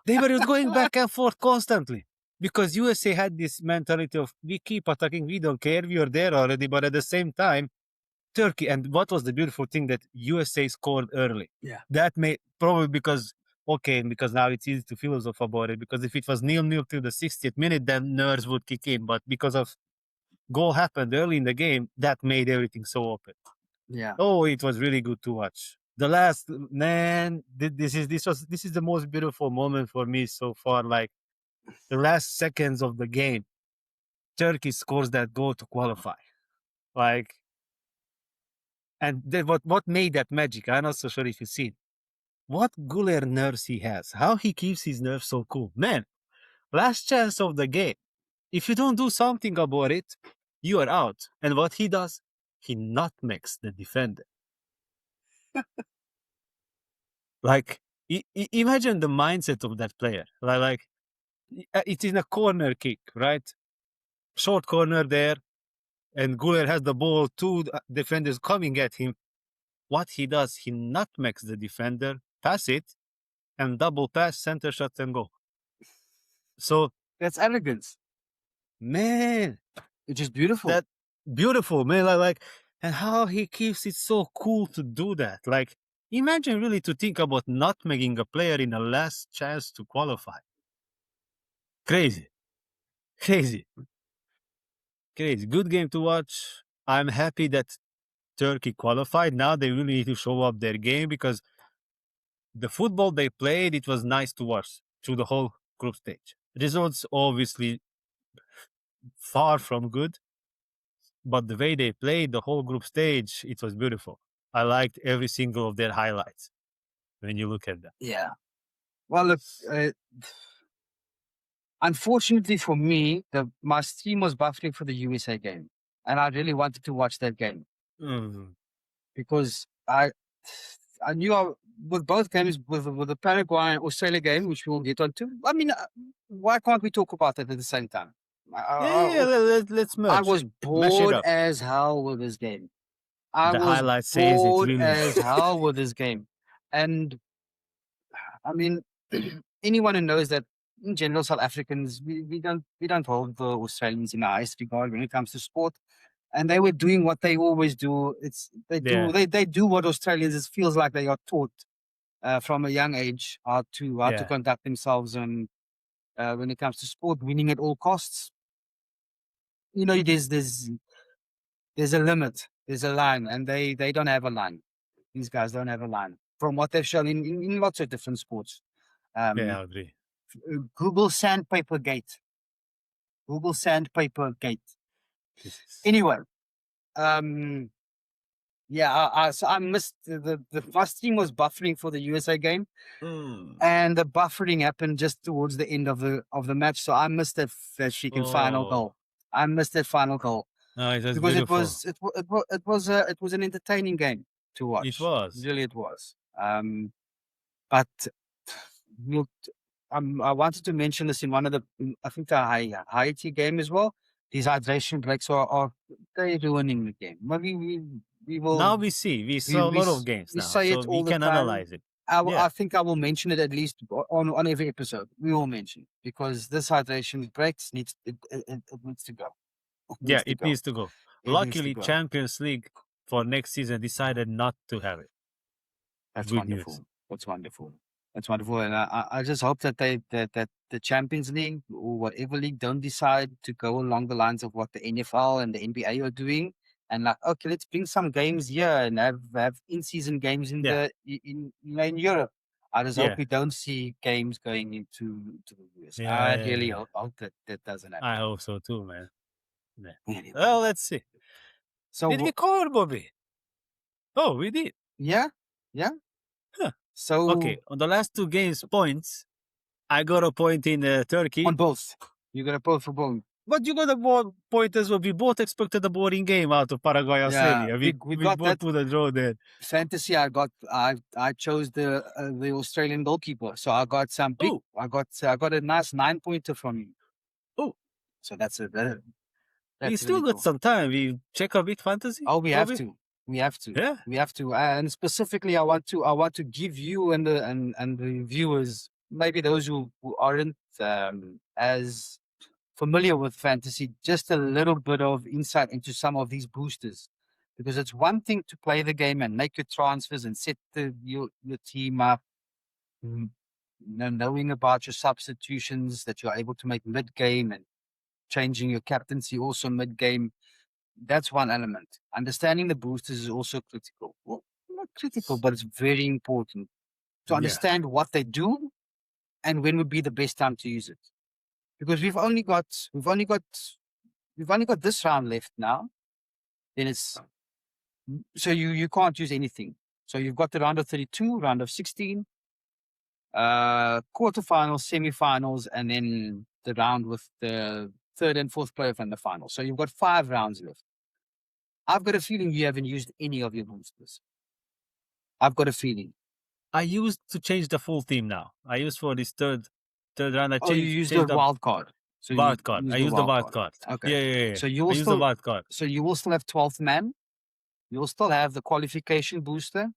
They were just going back and forth constantly because USA had this mentality of we keep attacking, we don't care, we are there already, but at the same time, Turkey, and what was the beautiful thing that USA scored early? Yeah. That made probably because now it's easy to philosoph about it, because if it was 0-0 till the 60th minute, then nerves would kick in. But because of goal happened early in the game, that made everything so open. Yeah. Oh, it was really good to watch. The last man, this is the most beautiful moment for me so far. Like the last seconds of the game, Turkey scores that goal to qualify. Like, and what made that magic? I'm not so sure if you've seen what Güler nerves he has. How he keeps his nerves so cool, man. Last chance of the game. If you don't do something about it, you are out. And what he does, he nutmegs the defender. Like, imagine the mindset of that player. Like, it's in a corner kick, right? Short corner there, and Güler has the ball, two defenders coming at him. What he does, he nutmegs the defender, pass it, and double pass, center shot, and go. So that's arrogance, man. Which is beautiful. That beautiful, man. Like, and how he keeps it so cool to do that. Like, imagine really to think about nutmegging a player in a last chance to qualify. Crazy. Crazy. Good game to watch. I'm happy that Turkey qualified. Now they really need to show up their game because the football they played, it was nice to watch through the whole group stage. Results obviously far from good, but the way they played the whole group stage, it was beautiful. I liked every single of their highlights when you look at them. Yeah. Well, look, unfortunately for me, my stream was buffering for the USA game, and I really wanted to watch that game because I knew with both games, with the Paraguay and Australia game, which we will get onto. I mean, why can't we talk about it at the same time? Let's merge. I was bored as hell with this game. I was bored as hell with this game, and I mean, anyone who knows that in general, South Africans, we don't hold the Australians in our highest regard when it comes to sport. And they were doing what they always do. They do what Australians, it feels like they are taught from a young age how to conduct themselves, and when it comes to sport, winning at all costs. You know, there's a limit, there's a line, and they don't have a line. These guys don't have a line from what they've shown in lots of different sports. I agree. Google Sandpaper Gate. Anyway, so I missed the first team was buffering for the USA game, and the buffering happened just towards the end of the match. So I missed that freaking final goal. I missed that final goal because beautiful. It was an entertaining game to watch. It was really, it was. But look, I wanted to mention this in one of I think the Haiti game as well. These hydration breaks are they ruining the game. Maybe we will. Now we saw a lot of games now, so we can analyze it. I think I will mention it at least on every episode. We will mention it because this hydration breaks needs to go. It needs to go. Luckily, Champions League for next season decided not to have it. That's wonderful. That's wonderful. That's wonderful, and I just hope that that the Champions League or whatever league don't decide to go along the lines of what the NFL and the NBA are doing, and like, okay, let's bring some games here and have in-season games in in Europe. I just hope we don't see games going into the US. I really hope that doesn't happen. I hope so too, man. Anyway. Well, let's see. So did we cover Bobby? Oh, we did. Yeah. Huh. So okay, on the last two games points, I got a point in Turkey. On both. You got a point for both. But you got a point as well. We both expected a boring game out of Paraguay, Australia. We both put a draw there. Fantasy, I chose the Australian goalkeeper, so I got some big. I got a nice 9-pointer from you. Oh, so that's it. We still got some time. We check a bit fantasy. Oh, we have to. Yeah, we have to. And specifically, I want to give you and the viewers, maybe those who aren't as familiar with fantasy, just a little bit of insight into some of these boosters, because it's one thing to play the game and make your transfers and set your team up, knowing about your substitutions that you're able to make mid-game and changing your captaincy also mid-game. That's one element. Understanding the boosters is also critical. Well, not critical, but it's very important to understand what they do and when would be the best time to use it. Because we've only got this round left now. Then it's so you can't use anything. So you've got the round of 32, round of 16, quarterfinals, semifinals, and then the round with the third and fourth player from the final. So you've got 5 rounds left. I've got a feeling you haven't used any of your boosters. I've got a feeling. I used to change the full team now. I used for this third round. You used the wild card. So wild card. I used the wild card. Okay. Yeah. So you will I use the wild card. So you will still have 12th man. You'll still have the qualification booster,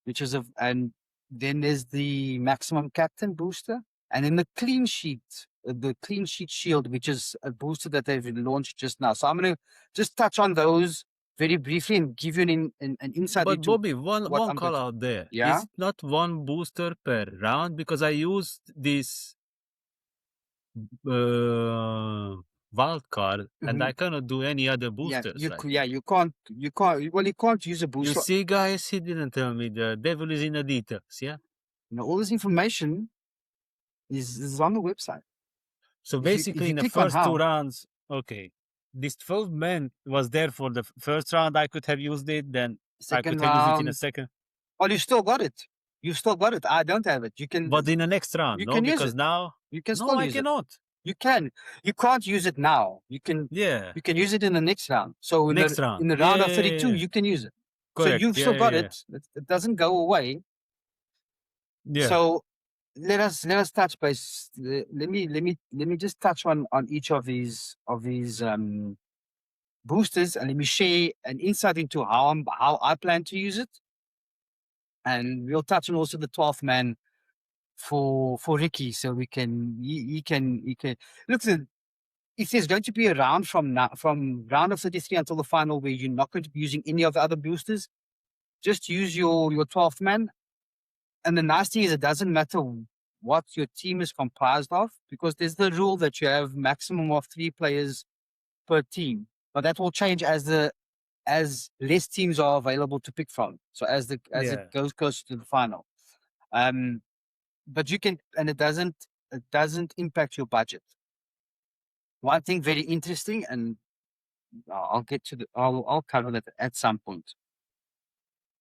which is and then there's the maximum captain booster, and then the clean sheet shield, which is a booster that they've launched just now. So I'm going to just touch on those very briefly and give you an insight. But Bobby, one call out there. Yeah? Is it not one booster per round? Because I used this wild card and I cannot do any other boosters. You can't. Well, you can't use a booster. You see, guys, he didn't tell me. The devil is in the details. Yeah. All this information is on the website. So basically, in the first 2 rounds, okay, this 12 man was there for the first round. I could have used it. Then I could have used it in a second. Well, you still got it. I don't have it. You can. But in the next round, you can use it now. You can still use it. No, I cannot. You can. You can't use it now. You can. Yeah. You can use it in the next round. So in the round of 32, you can use it. Correct. So you've still got it. It doesn't go away. Yeah. So let us touch base. Let me just touch on each of these boosters, and let me share an insight into how I plan to use it. And we'll touch on also the 12th man for Ricky, so he can look. If there's going to be a round from round of 33 until the final where you're not going to be using any of the other boosters, just use your 12th man. And the nice thing is, it doesn't matter what your team is comprised of, because there's the rule that you have maximum of 3 players per team. But that will change as less teams are available to pick from. So as it goes closer to the final. But you can, and it doesn't impact your budget. One thing very interesting, and I'll cover that at some point.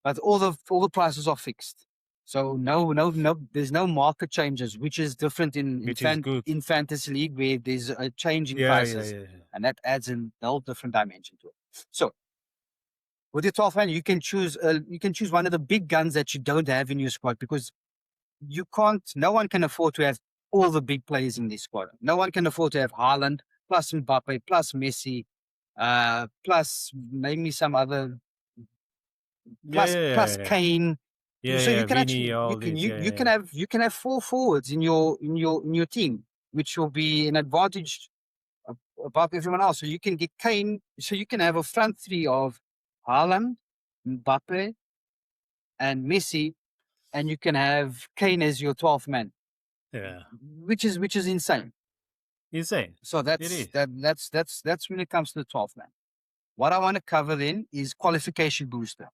But all the prices are fixed. So no, there's no market changes, which is different in fantasy league, where there's a change in prices, and that adds a whole different dimension to it. So with your 12th man, you can choose one of the big guns that you don't have in your squad, because no one can afford to have all the big players in this squad. No one can afford to have Haaland plus Mbappe plus Messi, plus maybe some other plus Kane. So you can you can have 4 forwards in your team, which will be an advantage above everyone else. So you can get Kane. So you can have a front 3 of Haaland, Mbappe, and Messi, and you can have Kane as your 12th man. Yeah, which is insane. Insane. So that's when it comes to the 12th man. What I want to cover then is qualification booster,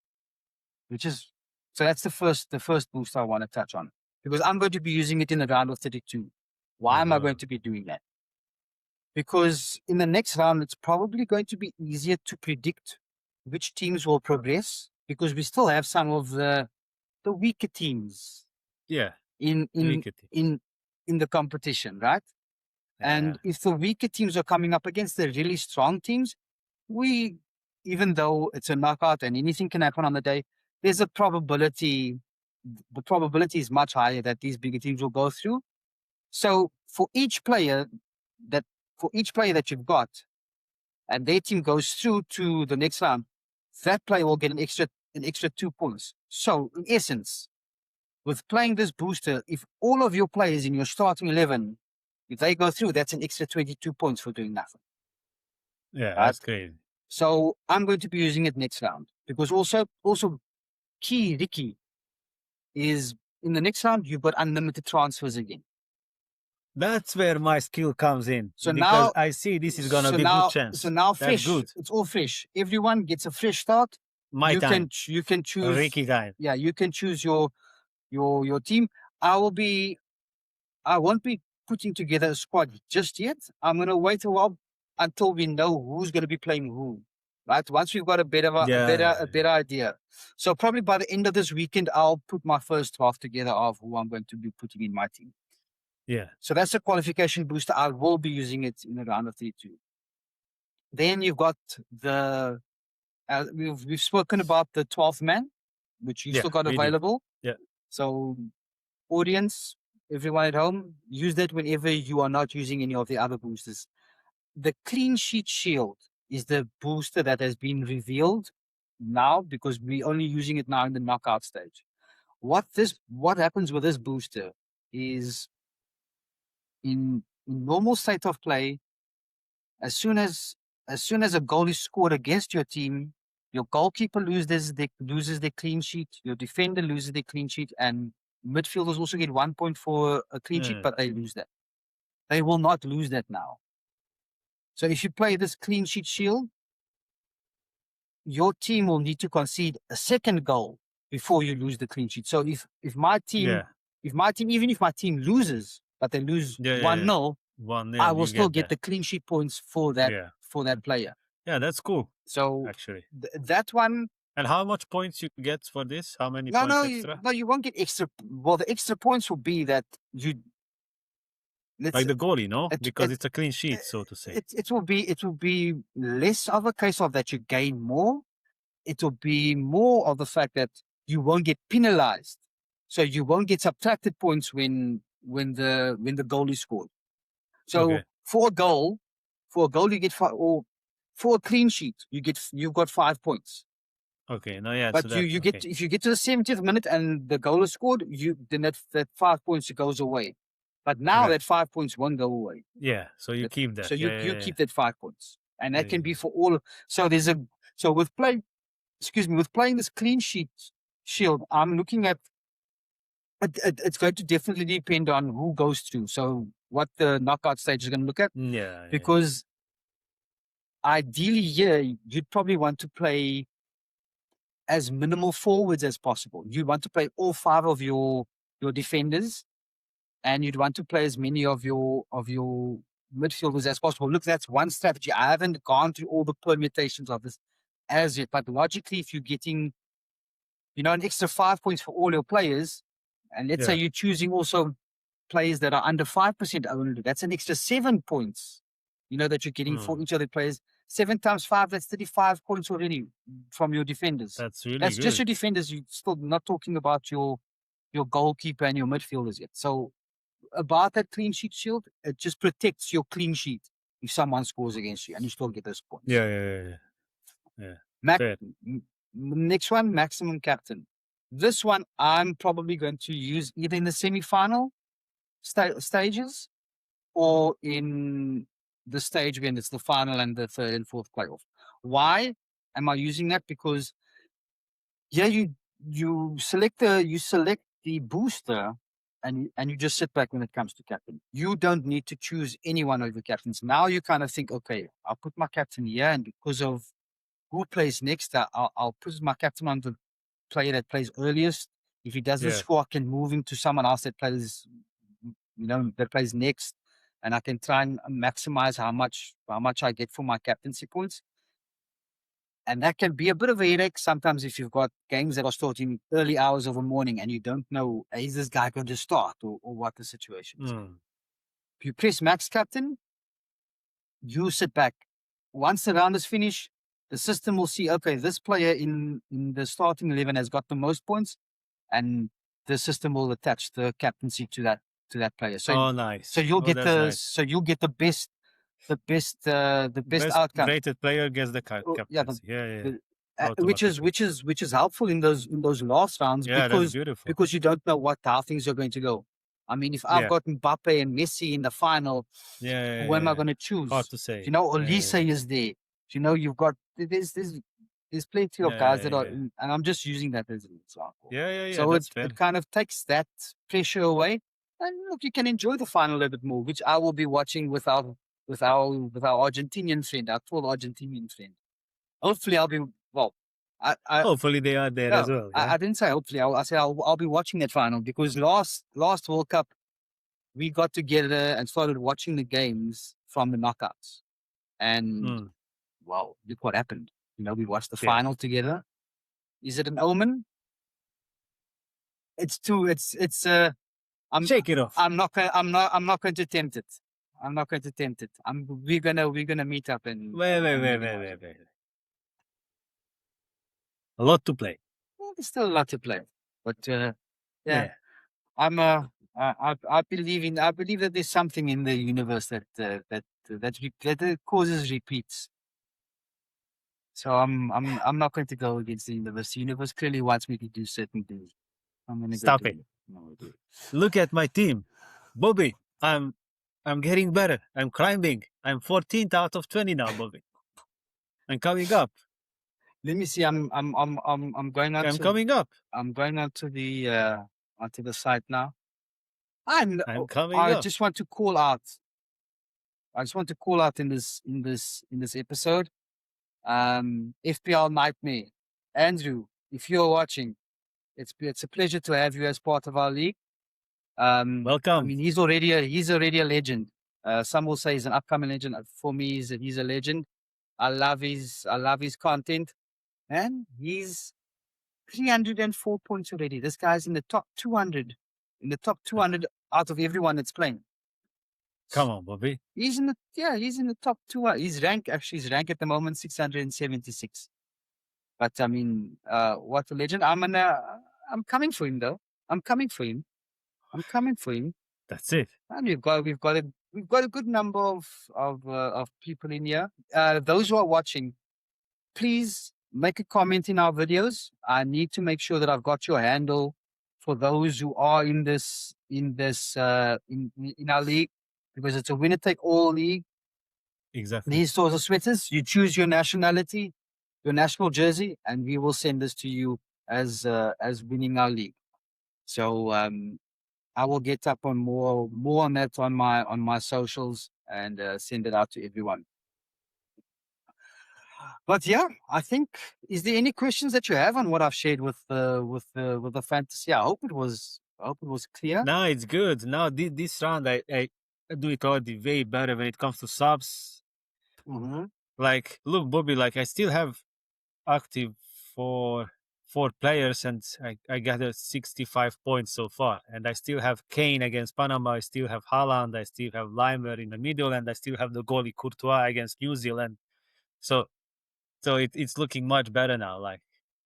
so that's the first booster I want to touch on, because I'm going to be using it in the round of 32. Why am I going to be doing that? Because in the next round, it's probably going to be easier to predict which teams will progress, because we still have some of the weaker teams. Yeah. In the competition, right? Yeah. And if the weaker teams are coming up against the really strong teams, even though it's a knockout and anything can happen on the day, there's a probability. The probability is much higher that these bigger teams will go through. So for each player that you've got, and their team goes through to the next round, that player will get an extra 2 points. So in essence, with playing this booster, if all of your players in your starting 11, if they go through, that's an extra 22 points for doing nothing. Yeah, right? That's great. So I'm going to be using it next round, because also Ricky, is in the next round, you've got unlimited transfers again. That's where my skill comes in. So because now I see this is going to be a good chance. So now fresh. Good. It's all fresh. Everyone gets a fresh start. You can choose Ricky time. Yeah, you can choose your team. I won't be putting together a squad just yet. I'm going to wait a while until we know who's going to be playing who. Right? Once we've got a better idea. So probably by the end of this weekend, I'll put my first 12 together of who I'm going to be putting in my team. Yeah. So that's a qualification booster. I will be using it in the round of 32. Then you've got the we've spoken about the 12th man, which you still got available. Yeah. So audience, everyone at home, use that whenever you are not using any of the other boosters. The clean sheet shield is the booster that has been revealed now because we're only using it now in the knockout stage. What happens with this booster is in normal state of play, as soon as a goal is scored against your team, your goalkeeper loses their clean sheet, your defender loses their clean sheet, and midfielders also get 1 point for a clean sheet, but they lose that. They will not lose that now. So if you play this clean sheet shield, your team will need to concede a second goal before you lose the clean sheet. So if my team, even if my team loses, but they lose 1-0, I will still get the clean sheet points for that player. Yeah, that's cool. So actually, that one. And how much points you get for this? How many points extra? No, you won't get extra. Well, the extra points will be that you. Like the goalie, no? Because it's a clean sheet, so to say. It will be less of a case of that you gain more. It will be more of the fact that you won't get penalized, so you won't get subtracted points when the goal is scored. So for a goal you get 5, or for a clean sheet you've got 5 points. Okay, no, yeah. But so you get if you get to the 70th minute and the goal is scored, then that 5 points goes away. But now that 5 points won't go away. Yeah, so you keep that. So you keep that 5 points, and that can be for all. So with playing this clean sheet shield, I'm looking at. It's going to definitely depend on who goes through. So what the knockout stage is going to look at. Yeah. Because ideally, you'd probably want to play as minimal forwards as possible. You want to play all 5 of your defenders, and you'd want to play as many of your midfielders as possible. Look, that's one strategy. I haven't gone through all the permutations of this as yet, but logically, if you're getting, an extra 5 points for all your players, and let's say you're choosing also players that are under 5% owned, that's an extra 7 points, that you're getting for each of the players. 7 times 5, that's 35 points already from your defenders. That's really That's good. just your defenders. You're still not talking about your goalkeeper and your midfielders yet. So about that clean sheet shield, it just protects your clean sheet if someone scores against you and you still get those points. Yeah. Next one, maximum captain. This one I'm probably going to use either in the semi-final stages or in the stage when it's the final and the third and fourth playoff. Why am I using that? Because you select the booster and you just sit back when it comes to captain. You don't need to choose any one of your captains. Now you kind of think, okay, I'll put my captain here, and because of who plays next, I'll put my captain on the player that plays earliest. If he doesn't score, I can move him to someone else that plays, that plays next, and I can try and maximize how much I get for my captaincy points. And that can be a bit of a headache sometimes if you've got games that are starting early hours of the morning and you don't know, is this guy going to start or what the situation is. If you press max captain, you sit back. Once the round is finished, the system will see, okay, this player in the starting 11 has got the most points, and the system will attach the captaincy to that player. So, nice. So you'll get the best outcome. Rated player gets the captaincy. Which is helpful in those last rounds because you don't know how things are going to go. I mean, if I've got Mbappe and Messi in the final, who am I going to choose? Hard to say. Olise is there. You've got there's plenty of guys that are, and I'm just using that as an example. So it kind of takes that pressure away, and look, you can enjoy the final a little bit more, which I will be watching with our Argentinian friend, our tall Argentinian friend. Hopefully, I'll be hopefully they are there as well. I didn't say hopefully. I said I'll be watching that final because last World Cup we got together and started watching the games from the knockouts, and look what happened. We watched the final together. Is it an omen? It's Shake it off. I'm not going to tempt it. I'm not going to tempt it. We're gonna meet up and wait. A lot to play. Well, there's still a lot to play, but yeah. I believe that there's something in the universe that causes repeats. So I'm not going to go against the universe. The universe clearly wants me to do certain things. I'm gonna Stop it. No, Look at my team, Bobby. I'm getting better. I'm climbing. I'm 14th out of 20 now, Bobby. I'm coming up. Let me see. I'm going out. I'm coming up. I'm going onto the site now. I'm coming up. I just want to call out in this episode. FPL Nightmare, Andrew, if you're watching, it's a pleasure to have you as part of our league. Welcome. I mean, he's already a legend. Some will say he's an upcoming legend. For me, he's a legend. I love his content, and he's 304 points already. This guy's in the top 200, out of everyone that's playing. Come on, Bobby. He's in the top 2. His rank at the moment 676. But I mean, what a legend! I'm coming for him though. I'm coming for him. That's it. And we've got a good number of people in here. Those who are watching, please make a comment in our videos. I need to make sure that I've got your handle for those who are in our league, because it's a winner take all league. Exactly. These sorts of sweaters, you choose your nationality, your national jersey, and we will send this to you as winning our league. So I will get up on more on that on my socials and send it out to everyone. But yeah, I think, is there any questions that you have on what I've shared with the fantasy? I hope it was clear. No, it's good. Now this round I do it already way better when it comes to subs. Mm-hmm. Like, look, Bobby, like I still have active for 4 players, and I gathered 65 points so far. And I still have Kane against Panama. I still have Haaland. I still have Limer in the middle, and I still have the goalie Courtois against New Zealand. So it's looking much better now. Like,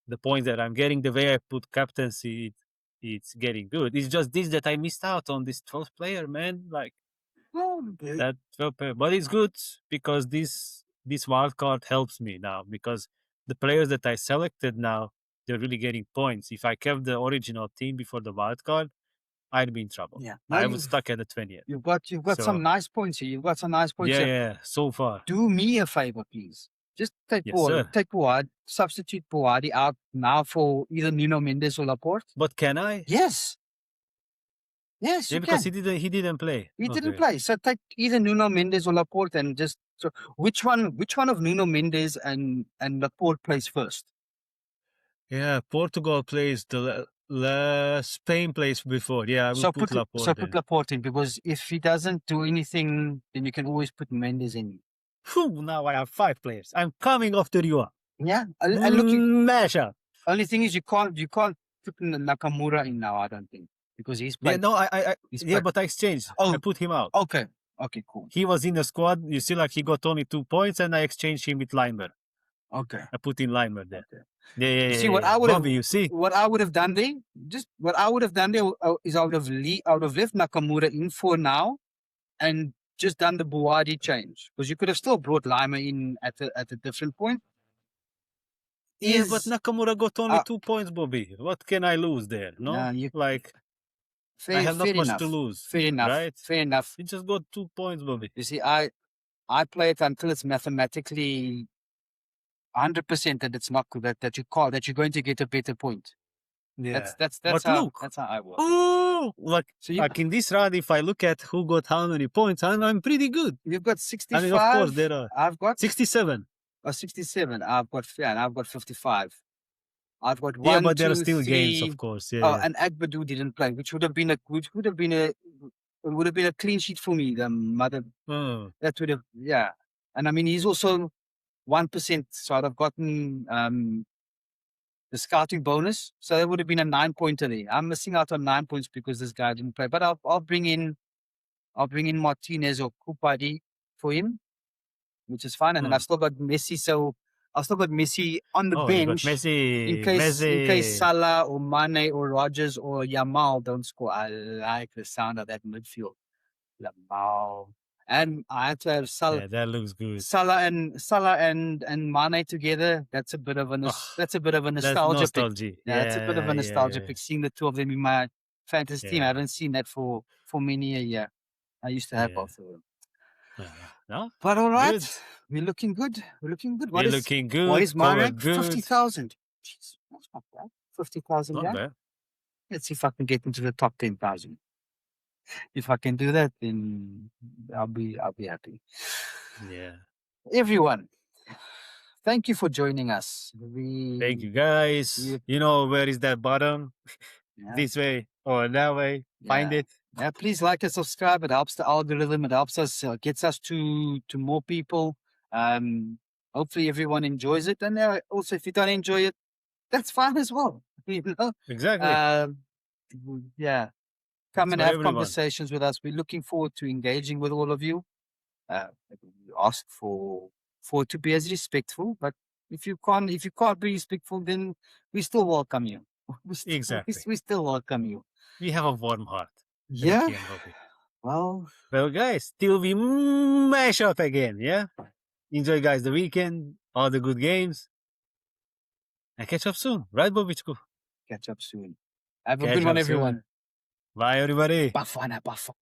the points that I'm getting, the way I put captaincy, it's getting good. It's just this that I missed out on, this 12th player, man. Like, that 12th player. But it's good because this wildcard helps me now, because the players that I selected now, they're really getting points. If I kept the original team before the wildcard, I'd be in trouble. Yeah, I was stuck at the 20th. You've got some nice points here. You've got some nice points here. Yeah, so far. Do me a favor, please. Just take Puad, substitute Puadi out now for either Nuno Mendes or Laporte. But can I? Yes. Yes, yeah, because he didn't play. He didn't play. So take either Nuno Mendes or Laporte, and just which one of Nuno Mendes and Laporte plays first? Yeah, Portugal plays Spain plays before. Yeah, I will put Laporte. So put Laporte in, because if he doesn't do anything, then you can always put Mendes in. Now I have 5 players. I'm coming after you. Yeah, and look, mashup. Only thing is you can't put Nakamura in now. I don't think, because he's played. Yeah, but I exchanged. I put him out. Okay, cool. He was in the squad. You see, like, he got only 2 points, and I exchanged him with Limer. Okay, I put in Limer there. Okay. Yeah. See what I would have. You see what I would have done there. Is I would have left Nakamura in for now, and just done the Buwadi change, because you could have still brought Lima in at a different point. Yeah, but Nakamura got only 2 points, Bobby. What can I lose there? No, I have not much to lose. Fair enough. Right? Fair enough. You just got 2 points, Bobby. You see, I play it until it's mathematically 100% that it's not good, that you're going to get a better point. Yeah, that's how I work. Oh, like in this round, if I look at who got how many points, I'm pretty good. You've got 65. I mean, of course, there are. I've got 67. 67. I've got 55. I've got 1. Yeah, but there are 2, still 3. games, of course. Yeah. Oh, and Agbadu didn't play, which would have been a clean sheet for me. The mother. Oh. That would have, yeah. And I mean, he's also 1%, so I'd have gotten the scouting bonus. So that would have been a 9-pointer there. I'm missing out on 9 points because this guy didn't play. But I'll bring in Martinez or Kupadi for him, which is fine. And then I've still got Messi. So I've still got Messi on the bench Messi, in case Salah or Mane or Rodgers or Yamal don't score. I like the sound of that midfield. Yamal. And I had to have Salah. Yeah, that looks good. Salah and Mane together. That's a bit of a nostalgia pick. Yeah, that's a bit of a nostalgia pick. Seeing the two of them in my fantasy team, I haven't seen that for many a year. I used to have both of them. No? But all right, we're looking good. What is my rank? 50,000. Jeez, that's not bad. 50,000. Not bad. Let's see if I can get into the top 10,000. If I can do that, then I'll be happy. Yeah. Everyone, thank you for joining us. Thank you, guys. You know where is that button? This way or that way. Find it. Yeah, please like and subscribe. It helps the algorithm. It helps us, gets us to more people. Hopefully everyone enjoys it. And also, if you don't enjoy it, that's fine as well. You know? Exactly. Yeah. Come and have conversations with us. We're looking forward to engaging with all of you. We ask for it to be as respectful, but if you can't be respectful, then we still welcome you. Exactly. We still welcome you. We have a warm heart. Yeah. Well, guys, till we mash up again. Yeah. Enjoy, guys, the weekend, all the good games, and catch up soon. Right, Bobichku? Catch up soon. Have a good one, everyone. Bye, everybody. Bafana Bafana.